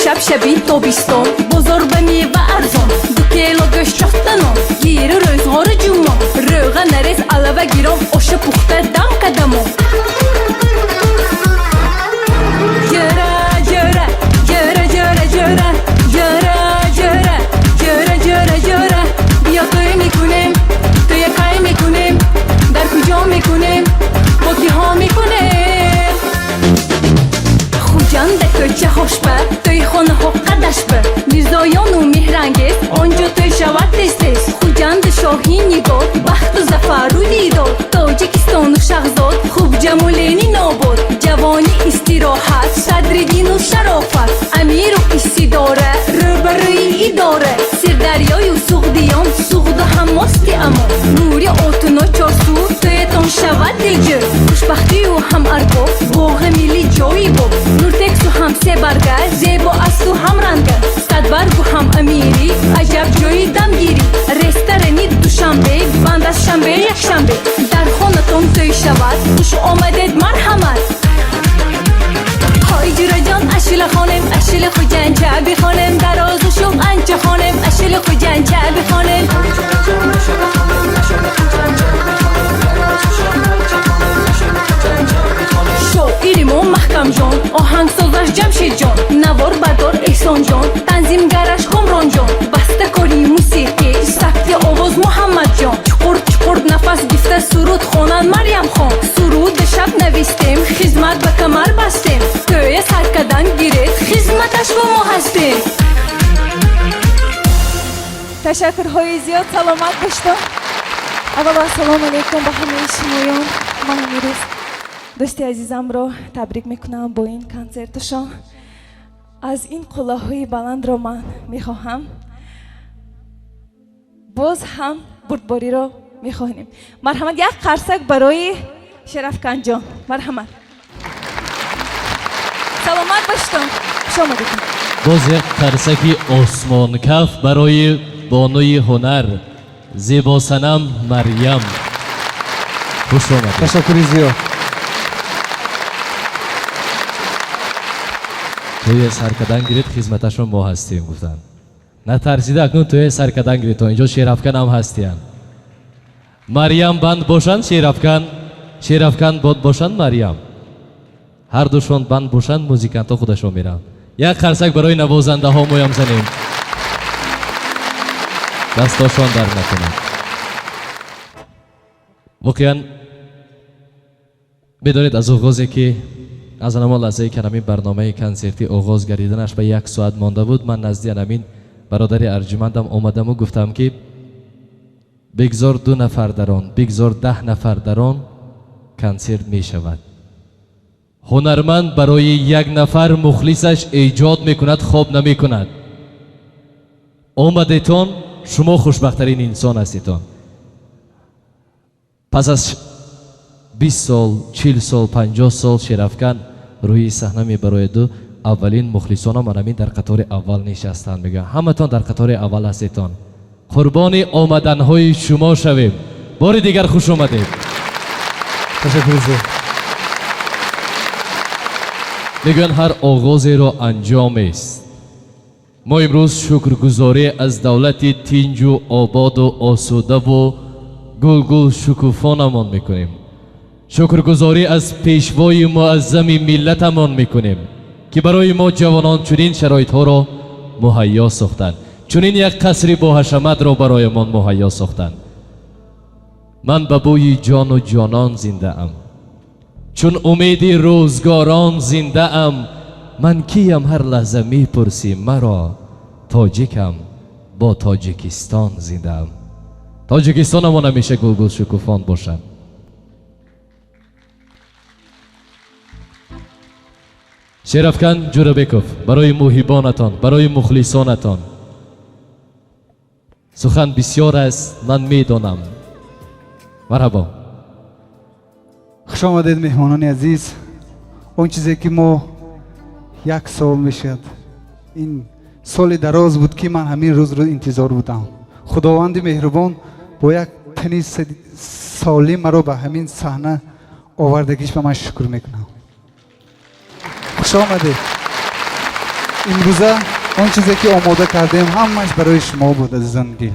شب شبی تابستان بازار به میوه ارزان دو کیلو گوشت چختنان گیر روزگار جوما روغن نریز علاوه گیرم آش پخته دم قدمم جره جره جره جره جره جره جره جره جره جره بیا توی میکنیم توی کای میکنیم در کجا میکنیم با کی ها میکنیم خوجنده کوچه خوشبه توی خانه ها قدش به میرزایان و مهرنگیز آنجا توی شود دستیز خوجند شاهی نگاه بخت و زفر و دیدار تاجیکستان و شهزاد خوب جمالینی ناباد جوانی استراحت صدر دین و شرافت امیر و استداره روبروی اداره سردریای و سغدیان سغد و هماستی اما نوری آتون و چارسو تویتان شود دلجر خوشبختی و هم ارباب باغ ملی جایی باب نورتکس و هم سه برگه زیبا است و هم رنگه صدبرگ و هم امیری عجب جایی دمگیری رستورانی دوشنبه بند از شنبه یک شنبه در خانتان توی شود خوش آمدید مرحمت های جورا جان اشیل خانم اشیل خوجن چعبی خانم درازو شم انچه خانم اشیل خوجن چعبی خانم شاعری ما محکم جان آهنگ سازش جمشید جان جان جان تنظیمگرش کامران جان بسته‌کاری موسیقی سبک آواز محمد جان چقرد نفس گفته سرود خوانند مریم خان سرود شب نویستیم خدمت به کمر بستیم توی سرکدن گیرید خدمتش با ما هستیم. تشکرهای زیاد. سلامت باشید. اولا سلام علیکم به همه شمایان. من امروز دوستی عزیزم رو تبریک میکنم با این کنسرتشان. از این قله‌های بلند رو من میخواهم باز هم بردباری رو میخواهیم. مرحمت یک قرصک برای شرفکن جان. مرحمت. سلامت باشید. شما دیدیم. باز یک قرصکی آسمان کف برای بانوی هنر زیبا صنم مریم. خوش آمدید. تشکر زیاد. توی سرکدن گیرید خدمتشون ما هستیم گفتن. نترسیده اکنون توی سرکدن گیرید تا اینجا شیرافکن هم هستیم. مریم بند باشند شیرافکن باد باشند مریم. هر دوشون بند باشند موزیکانت ها خودشون میرن. یک قرصک برای نوازنده ها مویم زنیم. دستاشون در نکنند. واقعا بدانید از آغازی که از آن لحظه‌ای که همین برنامه کنسرتی آغاز گردیدنش به 1 ساعت مانده بود من نزدیک همین برادر ارجمندم آمدم و گفتم که بگذار 2 نفر در آن بگذار 10 نفر در آن کنسرت می شود. هنرمند برای 1 نفر مخلصش ایجاد می کند خواب نمی کند. آمدیتون شما خوشبخترین انسان هستیتون. پس از 20 سال 40 سال 50 سال شیرافکن روی صحنه می برای دو اولین مخلصان من همین در قطار اول نشستن. میگم همتون در قطار اول هستیتون. قربان آمدن های شما شویم. بار دیگر خوش آمدید. تشکر زیاد. میگن هر آغازی را انجام است. ما امروز شکرگزاری از دولت تینج و آباد و آسوده و گل شکوفانمان میکنیم. شکرگزاری از پیشوای معظم ملتمان میکنیم که برای ما جوانان چنین شرایط ها را مهیا ساختند. چنین یک قصری با حشمت را برایمان مهیا ساختند. من به بوی جان و جانان زنده ام چون امید روزگاران زنده ام. من کیم هر لحظه میپرسی مرا تاجیکم با تاجیکستان زنده ام. تاجیکستان ما همیشه گل شکوفان باشد. شیرافکن جوربکوف برای محبانتان برای مخلصانتان سخن بسیار است من میدانم. مرحبا. خوش آمدید مهمانان عزیز. اون چیزی که ما 1 سال میشد این سال دراز بود که من همین روز رو انتظار بودم. خداوند مهربان با یک تنی سالی مرا به همین صحنه آوردگیش به من شکر میکنم. خوش آمدید. امروزه اون چیزی که آماده کردیم همش برای شما بود عزیزان دل.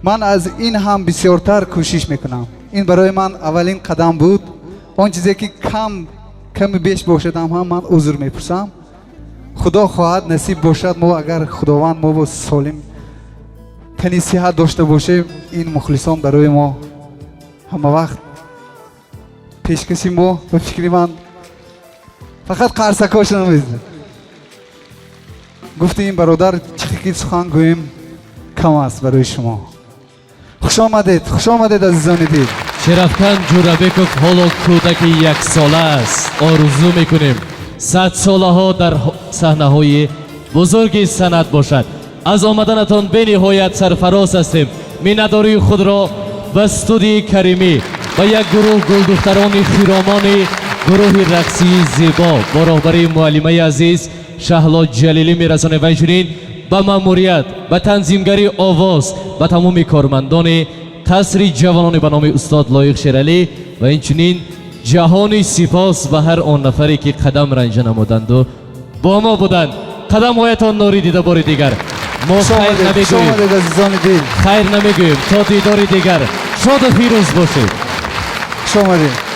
من از این هم بسیارتر کوشش میکنم. این برای من اولین قدم بود. اون چیزی که کمی بیش باشد هم من عذر میپرسم. خدا خواهد نصیب باشد ما اگر خداوند ما با سالم تنی صحت داشته باشه این مخلصان برای ما همه وقت پیشکشی ما به فکری من فقط قرصکاش نمیزد. گفته این برادر چقدر سخن گویم کم است برای شما. خوش آمدید عزیزان دل. شیرافکن جوربکوف حالا کودک 1 ساله است. آرزو میکنیم 100 ساله ها در صحنه های بزرگی سند باشد. از آمدنتان به نهایت سرفراز هستیم. مینداری خود را به استودیوی کریمی و یک گروه گل دختران خیرامان گروه رقصی زیبا با راهبری معلمه عزیز شهلا جلیلی میرسانه و اینچنین به مأموریت به تنظیمگری آواز و تمام کارمندان قصر جوانان به نام استاد لایق شیرعلی و اینچنین جهانی سپاس به هر آن نفری که قدم رنج نمودند و با ما بودند. قدم هایتان نوری دیده بار دیگر. ما خیر نمیگوییم تا دیدار دیگر. شاد و پیروز باشید. خوش آمدید.